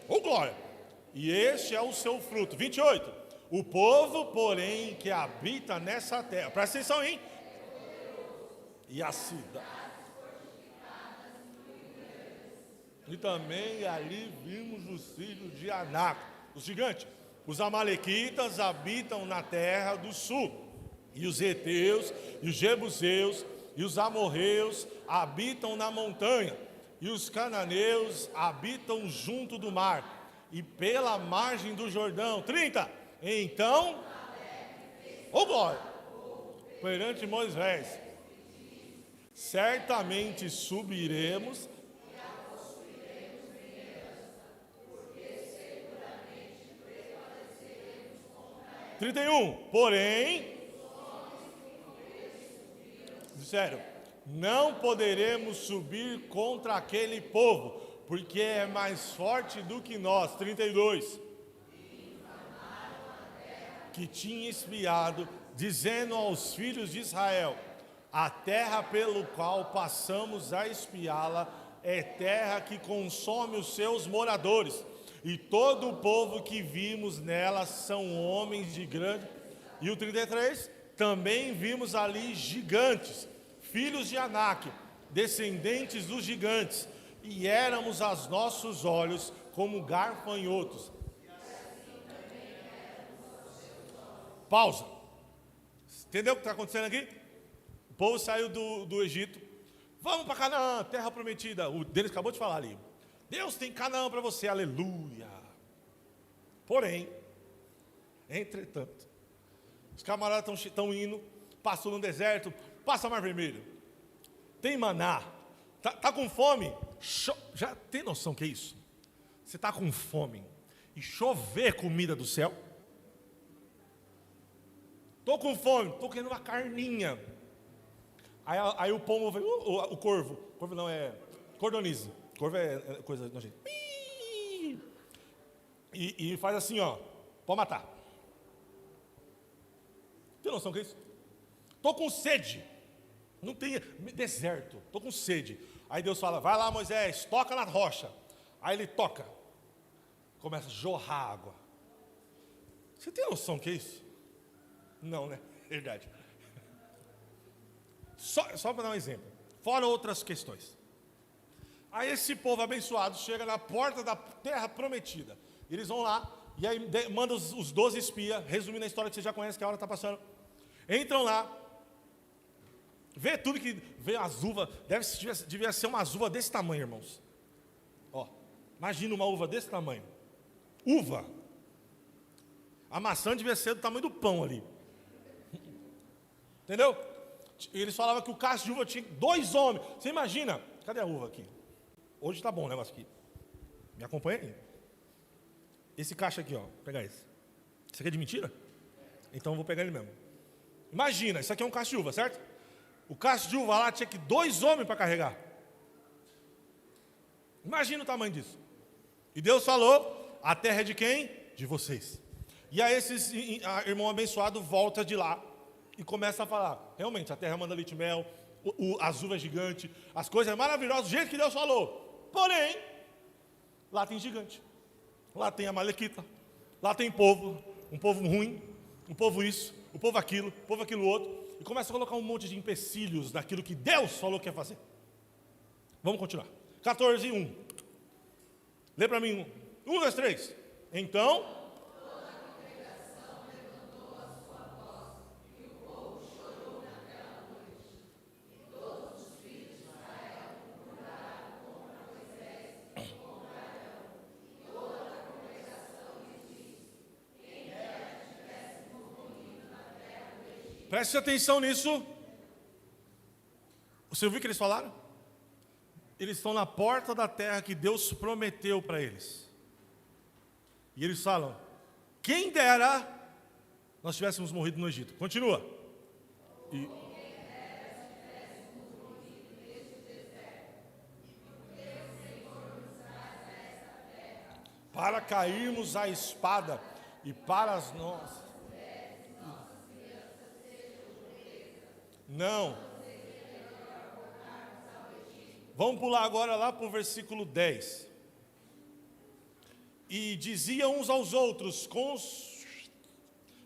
Oh, glória! E este é o seu fruto. 28. O povo, porém, que habita nessa terra. Presta atenção, hein? E a cidade. E também ali vimos os filhos de Anak, os gigantes. Os amalequitas habitam na terra do sul. E os heteus, e os jebuseus, e os amorreus habitam na montanha. E os cananeus habitam junto do mar e pela margem do Jordão. 30. Então, ô glória, perante Moisés, certamente subiremos. 31. Porém, sério, não poderemos subir contra aquele povo, porque é mais forte do que nós. 32. Que tinha espiado, dizendo aos filhos de Israel: a terra pelo qual passamos a espiá-la é terra que consome os seus moradores, e todo o povo que vimos nela são homens de grande. E o 33, também vimos ali gigantes, filhos de Anak, descendentes dos gigantes, e éramos aos nossos olhos como gafanhotos. Pausa. Entendeu o que está acontecendo aqui? O povo saiu do Egito. Vamos para Canaã, terra prometida. O Denis acabou de falar ali. Deus tem Canaã para você, aleluia. Porém, entretanto, os camaradas estão indo, passou no deserto, passa o Mar Vermelho. Tem maná, tá com fome? Já tem noção que é isso? Você está com fome e chover comida do céu? Estou com fome, estou querendo uma carninha. Aí o pombo vem, o corvo não é cordonize. Corvo é coisa nojenta. E faz assim, ó, pode matar. Tem noção que é isso? Estou com sede. Não tem deserto, estou com sede. Aí Deus fala, vai lá Moisés, toca na rocha. Aí ele toca. Começa a jorrar água. Você tem noção que é isso? Não, né? Verdade. Só para dar um exemplo. Fora outras questões. Aí esse povo abençoado chega na porta da terra prometida. Eles vão lá, e aí manda os 12 espias, resumindo a história que você já conhece, que a hora está passando. Entram lá, vê tudo que vê as uvas, devia ser umas uvas desse tamanho, irmãos. Ó, imagina uma uva desse tamanho. Uva. A maçã devia ser do tamanho do pão ali. Entendeu? Eles falavam que o cacho de uva tinha 2 homens. Você imagina? Cadê a uva aqui? Hoje está bom o negócio aqui. Me acompanha aí. Esse cacho aqui, ó. Vou pegar esse. Isso aqui é de mentira? Então eu vou pegar ele mesmo. Imagina, isso aqui é um cacho de uva, certo? O cacho de uva lá tinha que 2 homens para carregar. Imagina o tamanho disso. E Deus falou, a terra é de quem? De vocês. E aí esse irmão abençoado volta de lá e começa a falar, realmente, a terra manda leite e mel, as uvas gigantes, as coisas maravilhosas, do jeito que Deus falou. Porém, lá tem gigante, lá tem amalequita, lá tem povo, um povo ruim, um povo isso, um povo aquilo outro, e começa a colocar um monte de empecilhos daquilo que Deus falou que ia fazer. Vamos continuar. 14, 1. Lê para mim 1, 2, 3. Então... Preste atenção nisso. Você ouviu o que eles falaram? Eles estão na porta da terra que Deus prometeu para eles. E eles falam: quem dera nós tivéssemos morrido no Egito. Continua. E... para cairmos à espada e para as nossas... Não. Vamos pular agora lá para o versículo 10. E diziam uns aos outros,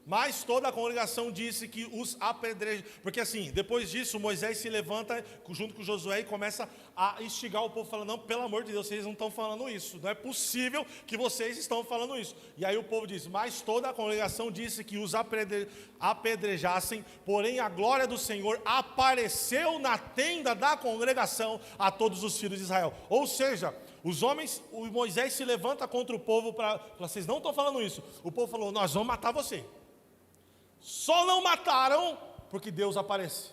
mas toda a congregação disse que os apedrejam. Porque assim, depois disso, Moisés se levanta junto com Josué e começa a instigar o povo, falando: não, pelo amor de Deus, vocês não estão falando isso. Não é possível que vocês estão falando isso. E aí o povo diz: mas toda a congregação disse que os apedrejassem, porém a glória do Senhor apareceu na tenda da congregação a todos os filhos de Israel. Ou seja, os homens, o Moisés se levanta contra o povo para falar: vocês não estão falando isso. O povo falou: nós vamos matar você. Só não mataram porque Deus aparece.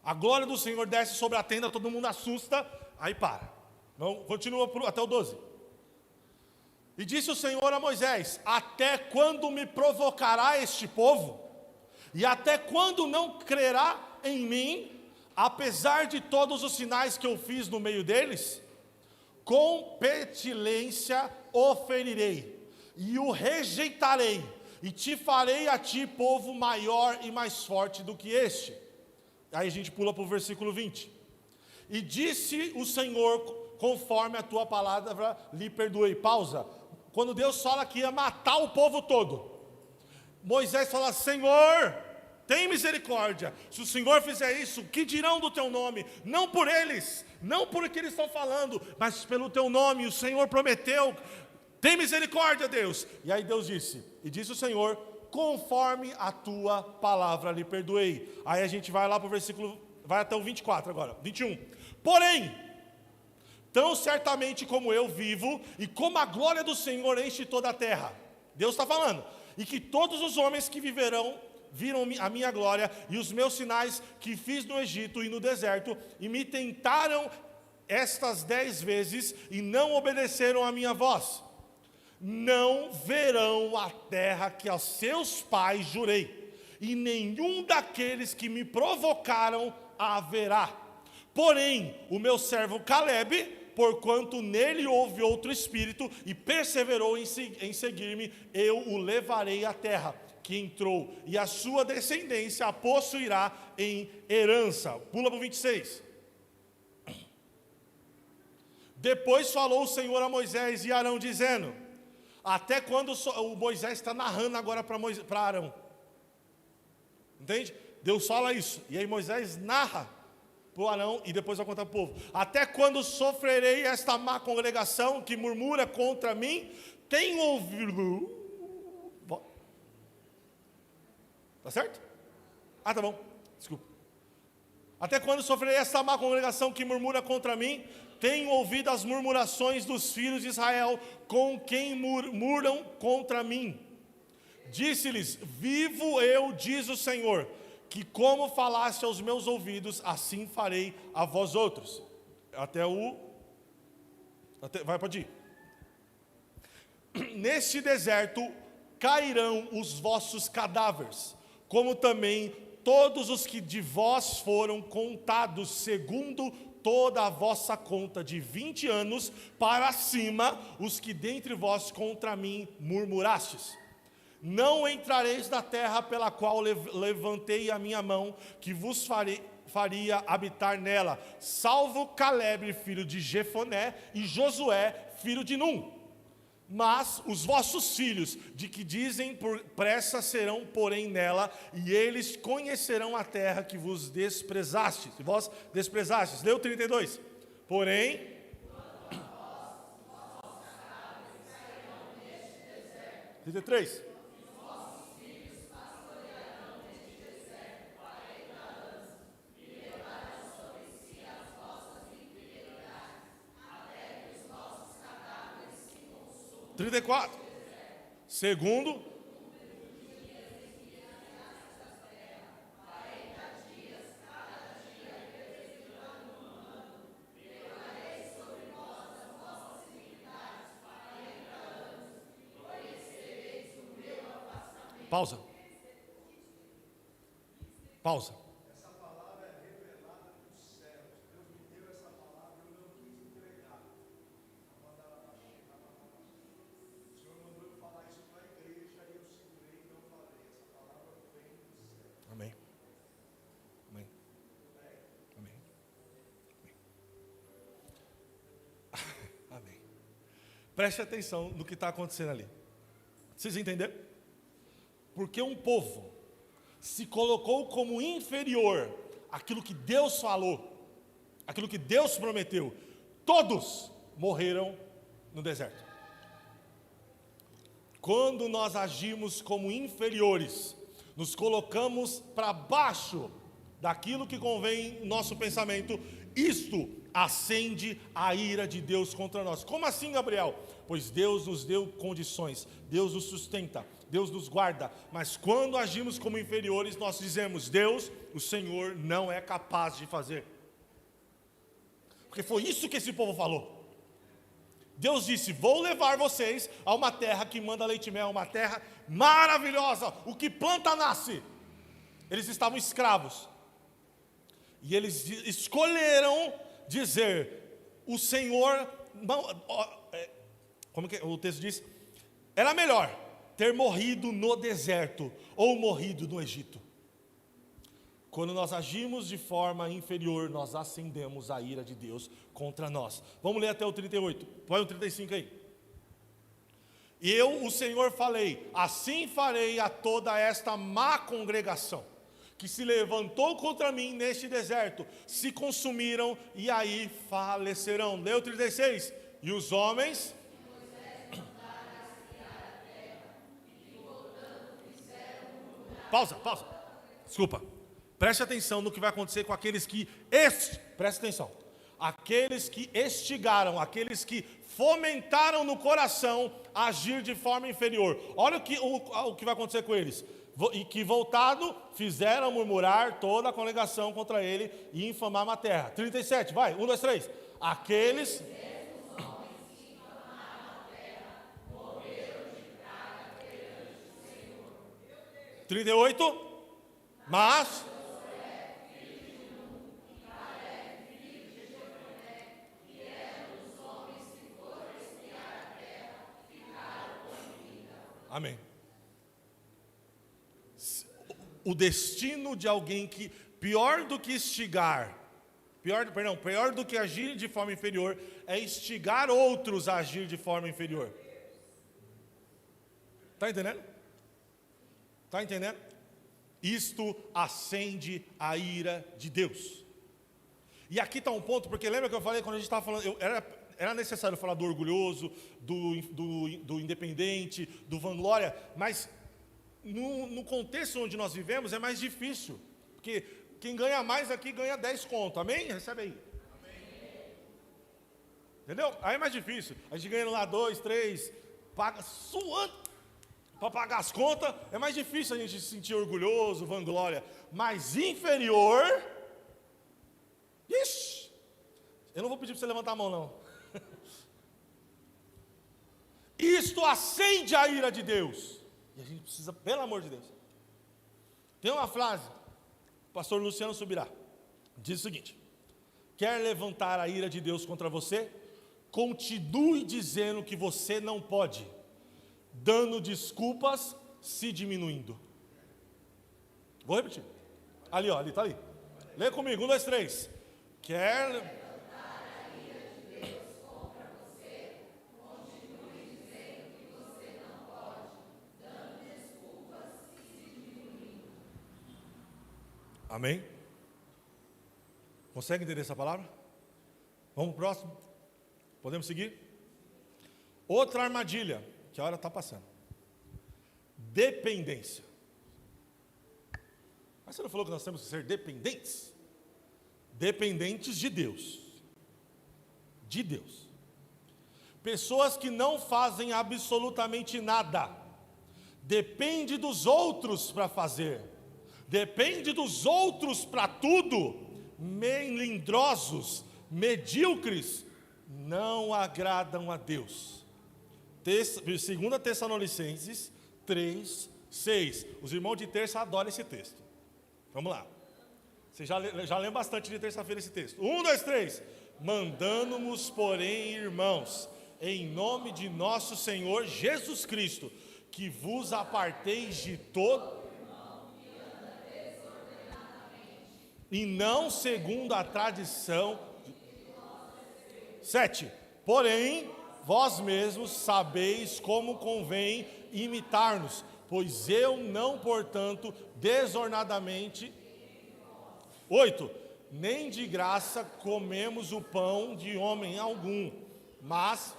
A glória do Senhor desce sobre a tenda, todo mundo assusta, aí para. Não, continua até o 12. E disse o Senhor a Moisés: até quando me provocará este povo? E até quando não crerá em mim, apesar de todos os sinais que eu fiz no meio deles? Com petilência o ferirei, e o rejeitarei, e te farei a ti povo maior e mais forte do que este. Aí a gente pula para o versículo 20. E disse o Senhor: conforme a tua palavra lhe perdoei. Pausa. Quando Deus fala que ia matar o povo todo, Moisés fala: Senhor, tem misericórdia. Se o Senhor fizer isso, que dirão do teu nome? Não por eles, não por o que eles estão falando, mas pelo teu nome. O Senhor prometeu: tem misericórdia, Deus. E aí Deus disse, e disse o Senhor: conforme a tua palavra lhe perdoei. Aí a gente vai lá para o versículo, vai até o 24 agora, 21. Porém, tão certamente como eu vivo, e como a glória do Senhor enche toda a terra. Deus está falando. E que todos os homens que viverão, viram a minha glória, e os meus sinais que fiz no Egito e no deserto, e me tentaram estas 10 vezes, e não obedeceram à minha voz, não verão a terra que aos seus pais jurei, e nenhum daqueles que me provocaram a verá. Porém, o meu servo Caleb, porquanto nele houve outro espírito, e perseverou em seguir-me, eu o levarei à terra que entrou, e a sua descendência a possuirá em herança. Pula para o 26. Depois falou o Senhor a Moisés e Arão, dizendo... Até quando o Moisés está narrando agora para Arão. Entende? Deus fala isso. E aí Moisés narra para o Arão e depois vai contar para o povo. Até quando sofrerei esta má congregação que murmura contra mim? Tem ouvido... Tá certo? Ah, tá bom. Desculpa. Até quando sofrerei esta má congregação que murmura contra mim? Tenho ouvido as murmurações dos filhos de Israel, com quem murmuram contra mim. Disse-lhes: vivo eu, diz o Senhor, que como falaste aos meus ouvidos, assim farei a vós outros. Vai, pode ir. Neste deserto cairão os vossos cadáveres, como também todos os que de vós foram contados, segundo toda a vossa conta de 20 anos para cima, os que dentre vós contra mim murmurastes. Não entrareis na terra pela qual levantei a minha mão, que vos faria habitar nela, salvo Caleb, filho de Jefoné, e Josué, filho de Num. Mas os vossos filhos, de que dizem por pressa, serão porém nela, e eles conhecerão a terra que vos desprezastes. E vós desprezastes. Leu 32. Porém, 33. (34) Segundo, Pausa. Pausa. Essa palavra é revelada dos céus. Deus me deu essa palavra e eu não quis entregar. O Senhor mandou eu falar isso para a igreja e eu segurei e não falei. Essa palavra vem do céu. Amém. Amém. Amém. Amém. Preste atenção no que está acontecendo ali. Vocês entenderam? Porque um povo se colocou como inferior àquilo que Deus falou, aquilo que Deus prometeu. Todos morreram no deserto. Quando nós agimos como inferiores, nos colocamos para baixo daquilo que convém no nosso pensamento, isto acende a ira de Deus contra nós. Como assim, Gabriel? Pois Deus nos deu condições, Deus nos sustenta, Deus nos guarda, mas quando agimos como inferiores, nós dizemos: Deus, o Senhor não é capaz de fazer. Porque foi isso que esse povo falou. Deus disse: vou levar vocês a uma terra que manda leite e mel, uma terra maravilhosa, o que planta nasce. Eles estavam escravos, e eles escolheram dizer: o Senhor não, como que o texto diz? Era melhor ter morrido no deserto ou morrido no Egito. Quando nós agimos de forma inferior, nós acendemos a ira de Deus contra nós. Vamos ler até o 38, põe o 35 aí. Eu, o Senhor, falei: assim farei a toda esta má congregação que se levantou contra mim neste deserto, se consumiram e aí falecerão. Lê o 36. E os homens... Pausa. Desculpa. Preste atenção no que vai acontecer com aqueles que... Preste atenção. Aqueles que instigaram, aqueles que fomentaram no coração agir de forma inferior. Olha o que vai acontecer com eles. E que voltado fizeram murmurar toda a congregação contra ele e infamar a terra. 37, vai, 1, 2, 3. Aqueles... 38, mas... Amém. O destino de alguém que, pior do que instigar, pior do que agir de forma inferior, é instigar outros a agir de forma inferior. Está entendendo? Está entendendo? Isto acende a ira de Deus. E aqui está um ponto, porque lembra que eu falei quando a gente estava falando, era necessário falar do orgulhoso, do independente, do vanglória, mas no contexto onde nós vivemos é mais difícil, porque quem ganha mais aqui ganha 10 conto, amém? Recebe aí. Amém. Entendeu? Aí é mais difícil, a gente ganha lá 2, 3, paga suando para pagar as contas, é mais difícil a gente se sentir orgulhoso, vanglória, mas inferior, ixi, eu não vou pedir para você levantar a mão não. Isto acende a ira de Deus. E a gente precisa, pelo amor de Deus. Tem uma frase, o pastor Luciano Subirá, diz o seguinte: quer levantar a ira de Deus contra você? Continue dizendo que você não pode, dando desculpas, se diminuindo. Vou repetir. Ali, ó, ali, tá ali. Lê comigo, 1, 2, 3. Quer... Amém? Consegue entender essa palavra? Vamos para o próximo? Podemos seguir? Outra armadilha, que a hora está passando. Dependência. Mas você não falou que nós temos que ser dependentes? Dependentes de Deus. De Deus. Pessoas que não fazem absolutamente nada. Depende dos outros para fazer. Depende dos outros para tudo, melindrosos, medíocres, não agradam a Deus. 2 Tessalonicenses 3, 6. Os irmãos de terça adoram esse texto. Vamos lá. Você já lembra bastante de terça-feira esse texto. 1, 2, 3. Mandando-nos, porém, irmãos, em nome de nosso Senhor Jesus Cristo, que vos aparteis de todo e não segundo a tradição. 7. Porém, vós mesmos sabeis como convém imitar-nos, pois eu não, portanto, desornadamente. 8. Nem de graça comemos o pão de homem algum, mas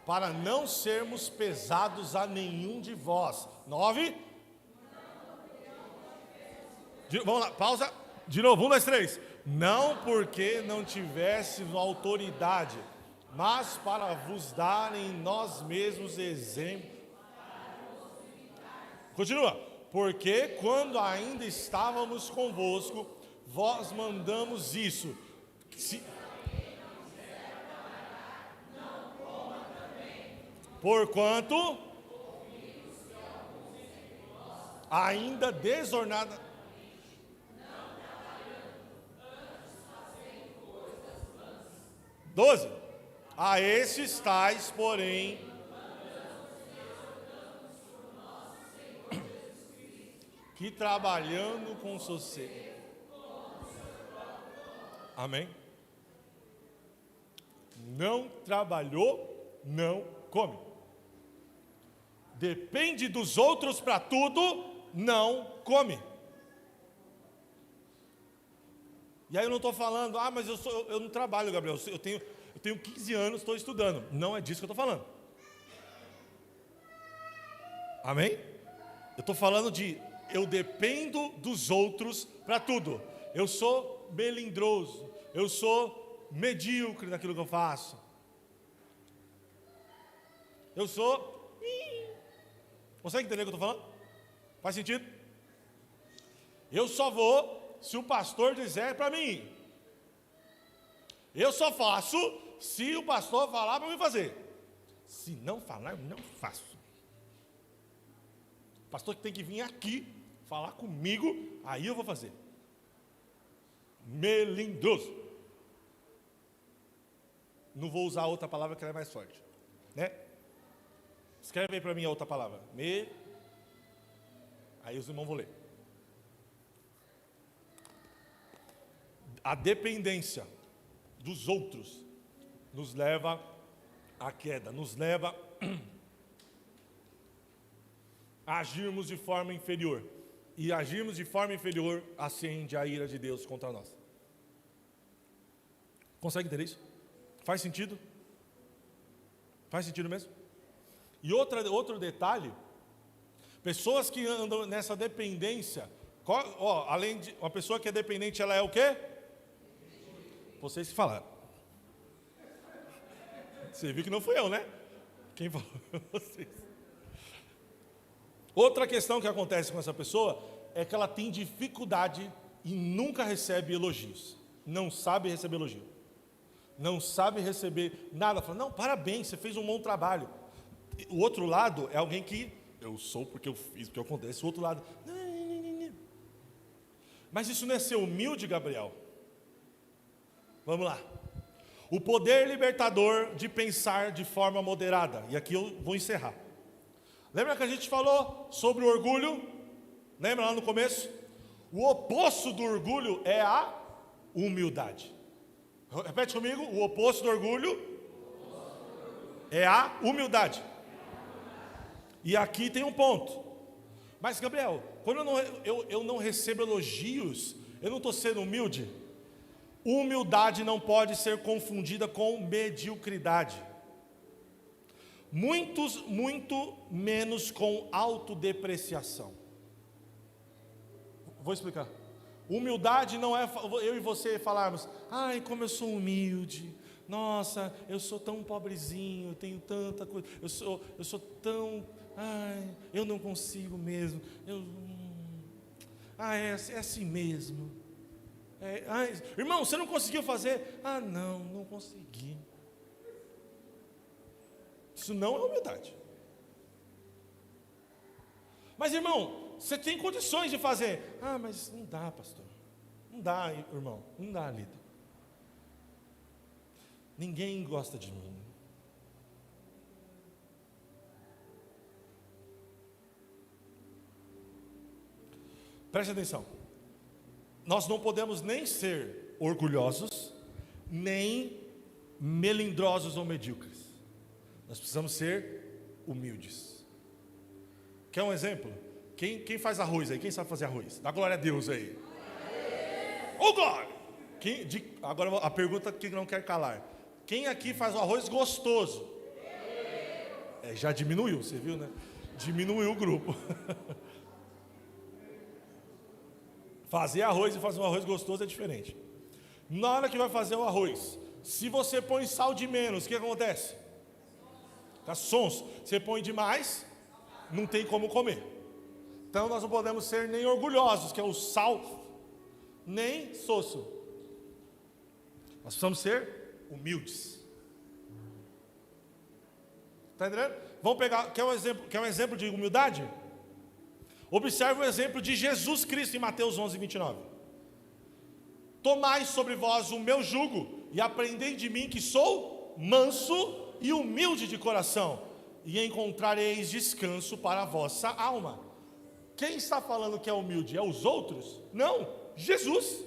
para não sermos pesados a nenhum de vós. 9. Vamos lá, pausa. De novo, 1, 2, 3. Não porque não tivéssemos autoridade, mas para vos dar em nós mesmos exemplo. Continua. Porque quando ainda estávamos convosco, vós mandamos isso. Porquanto ainda desornada. Doze. A estes tais, porém, que trabalhando com sossego. Amém? Não trabalhou, não come. Depende dos outros para tudo, não come. E aí eu não estou falando, mas eu não trabalho, Gabriel, eu tenho 15 anos, estou estudando. Não é disso que eu estou falando. Amém? Eu estou falando de, eu dependo dos outros para tudo. Eu sou melindroso, eu sou medíocre naquilo que eu faço. Eu sou... Consegue entender o que eu estou falando? Faz sentido? Eu só vou se o pastor disser para mim. Eu só faço se o pastor falar para mim fazer. Se não falar, eu não faço. O pastor tem que vir aqui falar comigo, aí eu vou fazer. Melindroso. Não vou usar outra palavra que ela é mais forte, né? Escreve aí para mim a outra palavra. Aí os irmãos vão ler. A dependência dos outros nos leva à queda, nos leva a agirmos de forma inferior. E agirmos de forma inferior acende a ira de Deus contra nós. Consegue entender isso? Faz sentido? Faz sentido mesmo? E outro detalhe, pessoas que andam nessa dependência, além de uma pessoa que é dependente, ela é o quê? Vocês que falaram. Você viu que não fui eu, né? Quem falou? Vocês. Outra questão que acontece com essa pessoa é que ela tem dificuldade e nunca recebe elogios. Não sabe receber elogio. Não sabe receber nada. Fala, não, parabéns, você fez um bom trabalho. O outro lado é alguém que, eu sou porque eu fiz, porque acontece. O outro lado, não. Mas isso não é ser humilde, Gabriel? Vamos lá. O poder libertador de pensar de forma moderada. E aqui eu vou encerrar. Lembra que a gente falou sobre o orgulho? Lembra lá no começo? O oposto do orgulho é a humildade. Repete comigo, o oposto do orgulho é a humildade. E aqui tem um ponto. Mas, Gabriel, quando eu não recebo elogios, eu não estou sendo humilde? Humildade não pode ser confundida com mediocridade. Muito menos com autodepreciação. Vou explicar. Humildade não é eu e você falarmos, ai, como eu sou humilde. Nossa, eu sou tão pobrezinho, eu tenho tanta coisa, eu sou tão, ai, eu não consigo mesmo. É assim mesmo. Irmão, você não conseguiu fazer? Não consegui. Isso não é humildade. Mas, irmão, você tem condições de fazer. Ah, mas não dá, pastor. Não dá, irmão. Não dá, Lito. Ninguém gosta de mim. Preste atenção. Nós não podemos nem ser orgulhosos, nem melindrosos ou medíocres. Nós precisamos ser humildes. Quer um exemplo? Quem faz arroz aí? Quem sabe fazer arroz? Dá glória a Deus aí. Ô glória! Agora a pergunta que não quer calar. Quem aqui faz o arroz gostoso? Já diminuiu, você viu, né? Diminuiu o grupo. Fazer arroz e fazer um arroz gostoso é diferente. Na hora que vai fazer o arroz, se você põe sal de menos, o que acontece? Fica sonso. Você põe demais, não tem como comer. Então nós não podemos ser nem orgulhosos, que é o sal, nem soço. Nós precisamos ser humildes. Está entendendo? Vamos pegar, quer um exemplo de humildade? Observe o exemplo de Jesus Cristo em Mateus 11, 29. Tomai sobre vós o meu jugo e aprendei de mim, que sou manso e humilde de coração, e encontrareis descanso para a vossa alma. Quem está falando que é humilde? É os outros? Não, Jesus.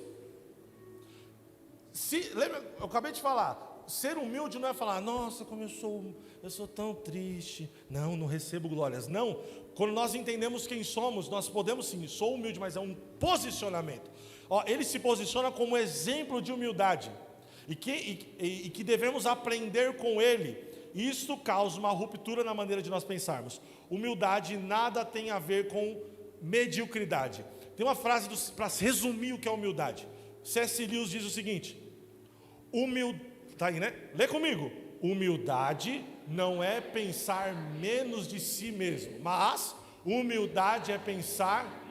Lembra, eu acabei de falar, ser humilde não é falar, nossa, como eu sou tão triste, não recebo glórias. Não, quando nós entendemos quem somos, nós podemos sim, sou humilde, mas é um posicionamento. Ele se posiciona como exemplo de humildade, e que devemos aprender com ele. Isto causa uma ruptura na maneira de nós pensarmos. Humildade nada tem a ver com mediocridade. Tem uma frase para resumir o que é humildade. C.S. Lewis diz o seguinte: tá aí, né? Lê comigo. Humildade não é pensar menos de si mesmo, mas humildade é pensar.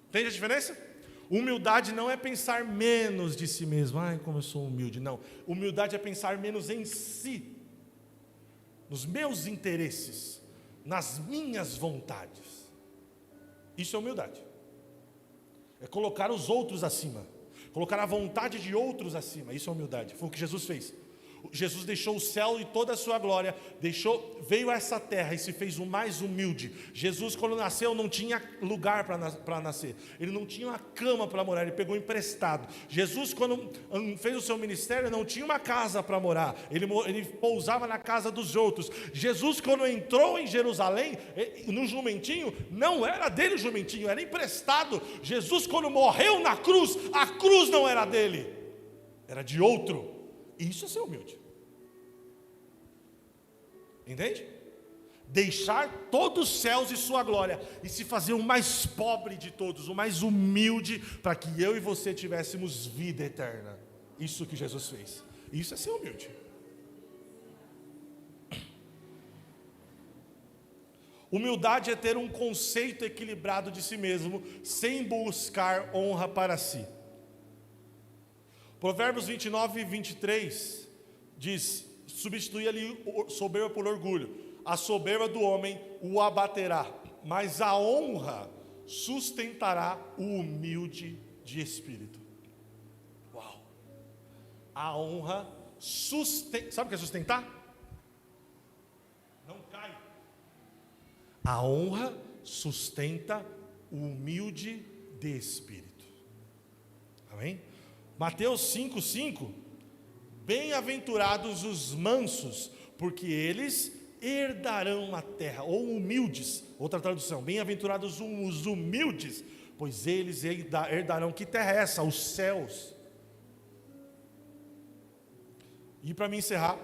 Entende a diferença? Humildade não é pensar menos de si mesmo. Ai, como eu sou humilde. Não. Humildade é pensar menos em si, nos meus interesses, nas minhas vontades. Isso é humildade. É colocar os outros acima, colocar a vontade de outros acima. Isso é humildade. Foi o que Jesus fez. Jesus deixou o céu e toda a sua glória, veio a essa terra e se fez o mais humilde. Jesus, quando nasceu, não tinha lugar para nascer, ele não tinha uma cama para morar, ele pegou emprestado. Jesus, quando fez o seu ministério, não tinha uma casa para morar, ele pousava na casa dos outros. Jesus, quando entrou em Jerusalém, no jumentinho, não era dele o jumentinho, era emprestado. Jesus, quando morreu na cruz, a cruz não era dele, era de outro. Isso é ser humilde. Entende? Deixar todos os céus e sua glória e se fazer o mais pobre de todos, o mais humilde, para que eu e você tivéssemos vida eterna. Isso que Jesus fez. Isso é ser humilde. Humildade é ter um conceito equilibrado de si mesmo, sem buscar honra para si. Provérbios 29 e 23 diz: substitui ali soberba por orgulho. A soberba do homem o abaterá, mas a honra sustentará o humilde de espírito. Uau! A honra sustenta. Sabe o que é sustentar? Não cai. A honra sustenta o humilde de espírito. Amém? Mateus 5,5: bem-aventurados os mansos, porque eles herdarão a terra. Ou humildes, outra tradução, bem-aventurados os humildes, pois eles herdarão. Que terra é essa? Os céus. E para me encerrar,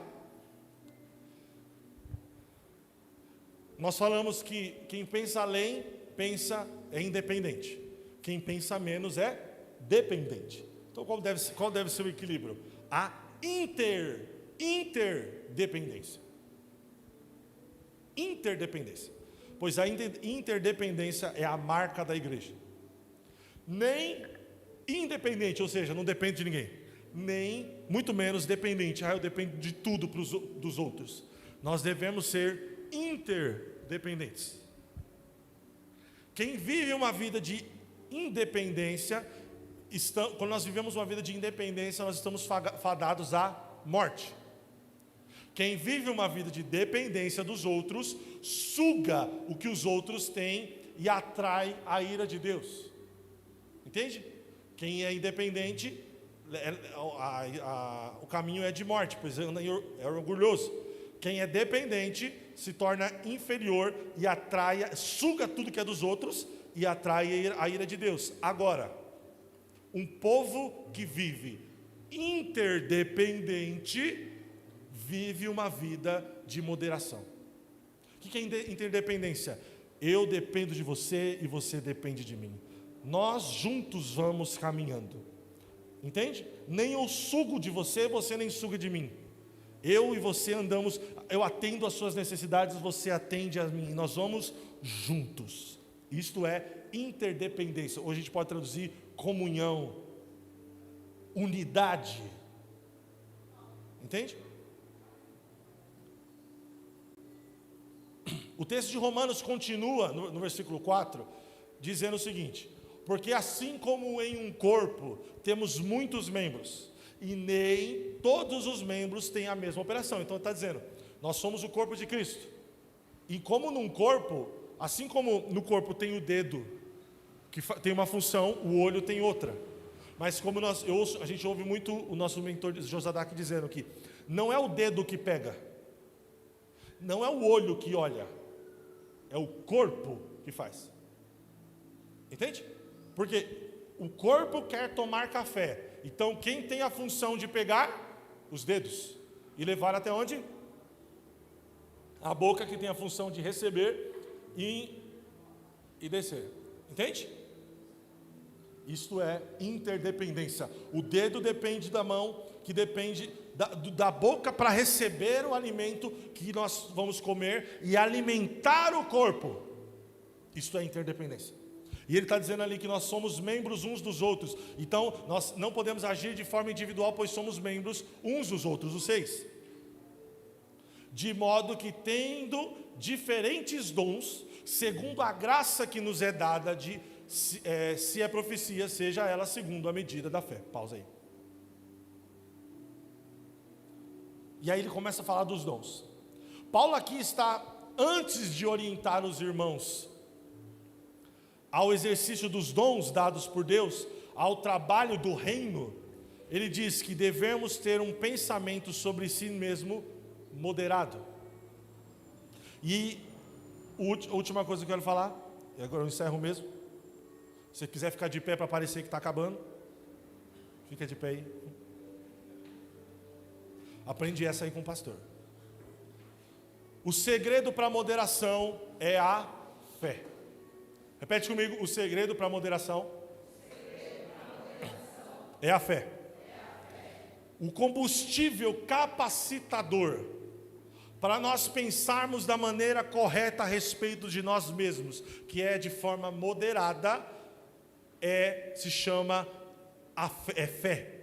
nós falamos que quem pensa além, é independente. Quem pensa menos é dependente. Então qual deve ser o equilíbrio? A interdependência. Interdependência. Pois a interdependência é a marca da igreja. Nem independente, ou seja, não depende de ninguém. nem muito menos dependente. Eu dependo de tudo dos outros. Nós devemos ser interdependentes. Quem vive uma vida de independência, quando nós vivemos uma vida de independência, nós estamos fadados à morte. Quem vive uma vida de dependência dos outros, suga o que os outros têm e atrai a ira de Deus. Entende? Quem é independente, o caminho é de morte, pois é orgulhoso. Quem é dependente se torna inferior e suga tudo que é dos outros e atrai a ira de Deus. Agora, um povo que vive interdependente vive uma vida de moderação. O que é interdependência? Eu dependo de você e você depende de mim. Nós juntos vamos caminhando. Entende? Nem eu sugo de você, você nem suga de mim. Eu e você andamos, eu atendo às suas necessidades, você atende a mim. Nós vamos juntos. Isto é interdependência. Hoje a gente pode traduzir comunhão, unidade. Entende? O texto de Romanos continua no versículo 4, dizendo o seguinte: porque assim como em um corpo temos muitos membros, e nem todos os membros têm a mesma operação. Então ele está dizendo, nós somos o corpo de Cristo. E como num corpo, assim como no corpo tem o dedo, que tem uma função, o olho tem outra. Mas como a gente ouve muito o nosso mentor Josadak dizendo que não é o dedo que pega, não é o olho que olha, é o corpo que faz. Entende? Porque o corpo quer tomar café. Então quem tem a função de pegar? Os dedos. E levar até onde? A boca, que tem a função de receber e descer. Entende? Isto é interdependência. O dedo depende da mão, que depende da boca para receber o alimento que nós vamos comer e alimentar o corpo. Isto é interdependência. E ele está dizendo ali que nós somos membros uns dos outros. Então nós não podemos agir de forma individual, pois somos membros uns dos outros, os 6. De modo que, tendo diferentes dons, segundo a graça que nos é dada, se é profecia, seja ela segundo a medida da fé. Pausa aí. E aí ele começa a falar dos dons. Paulo aqui está, antes de orientar os irmãos ao exercício dos dons dados por Deus, ao trabalho do reino, ele diz que devemos ter um pensamento sobre si mesmo moderado. E a última coisa que eu quero falar, e agora eu encerro mesmo. Se você quiser ficar de pé para parecer que está acabando, fica de pé aí. Aprendi essa aí com o pastor. O segredo para a moderação é a fé. Repete comigo, o segredo para a moderação é a fé. O combustível capacitador para nós pensarmos da maneira correta a respeito de nós mesmos, que é de forma moderada, se chama fé.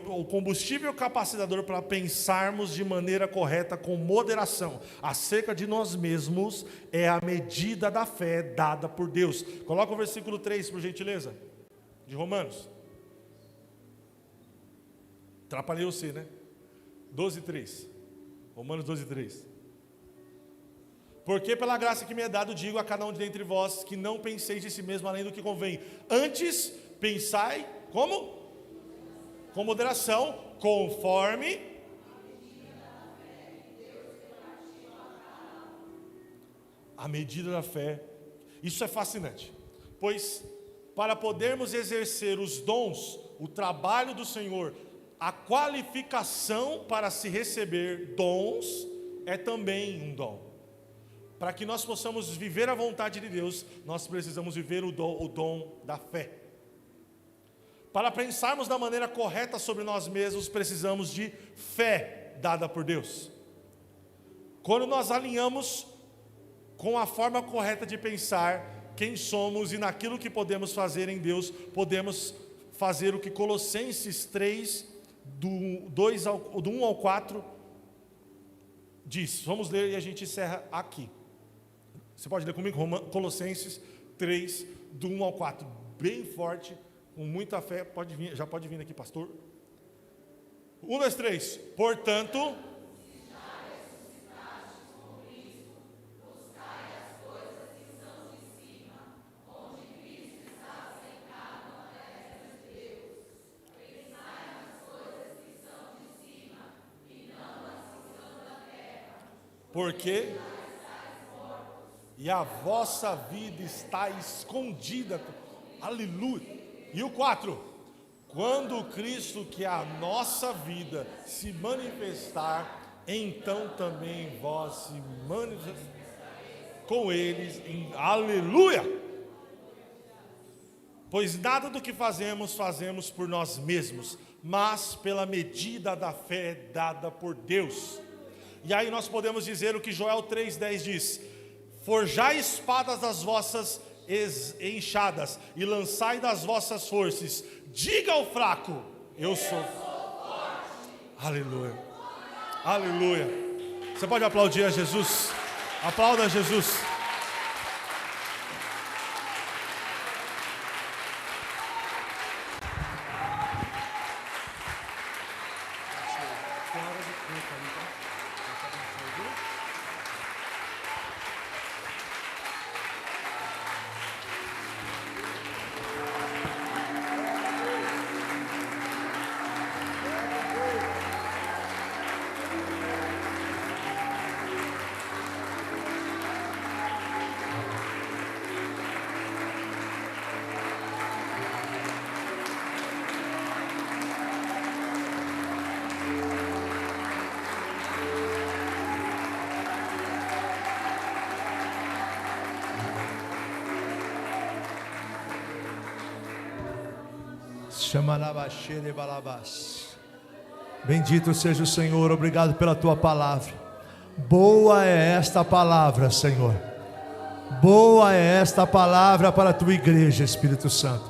O combustível capacitador para pensarmos de maneira correta, com moderação, acerca de nós mesmos, é a medida da fé dada por Deus. Coloca o versículo 3, por gentileza, de Romanos. Atrapalhei você, né? 12:3. Romanos 12:3. Porque pela graça que me é dado, digo a cada um de entre vós, que não penseis de si mesmo além do que convém. Antes, pensai, como? Com moderação, conforme a medida da fé. Isso é fascinante, pois para podermos exercer os dons, o trabalho do Senhor, a qualificação para se receber dons é também um dom. Para que nós possamos viver a vontade de Deus, nós precisamos viver o dom da fé. Para pensarmos da maneira correta sobre nós mesmos, precisamos de fé dada por Deus. Quando nós alinhamos com a forma correta de pensar quem somos e naquilo que podemos fazer em Deus, podemos fazer o que Colossenses 3, do 1 ao 4, diz. Vamos ler e a gente encerra aqui. Você pode ler comigo? Colossenses 3, do 1 ao 4. Bem forte, com muita fé. Pode vir, já pode vir aqui, pastor. 1, 2, 3. Portanto... Porque e a vossa vida está escondida. Aleluia. E o 4. Quando Cristo, que é a nossa vida, se manifestar, então também vós se manifestareis com eles em aleluia. Pois nada do que fazemos por nós mesmos, mas pela medida da fé dada por Deus. E aí nós podemos dizer o que Joel 3,10 diz: forjai espadas das vossas enxadas e lançai das vossas forças. Diga ao fraco: eu sou forte. Aleluia, aleluia. Você pode aplaudir a Jesus? Aplauda a Jesus. Bendito seja o Senhor, obrigado pela tua palavra. Boa é esta palavra, Senhor. Boa é esta palavra para a tua igreja, Espírito Santo.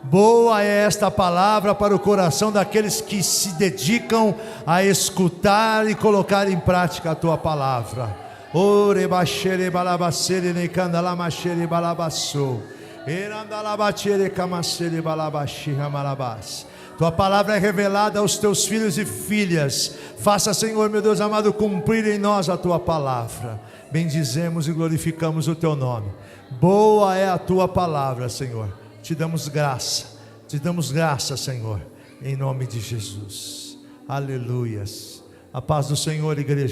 Boa é esta palavra para o coração daqueles que se dedicam a escutar e colocar em prática a tua palavra. Tua palavra é revelada aos teus filhos e filhas. Faça, Senhor, meu Deus amado, cumprir em nós a tua palavra. Bendizemos e glorificamos o teu nome. Boa é a tua palavra, Senhor. Te damos graça, Senhor, em nome de Jesus. Aleluias. A paz do Senhor, igreja.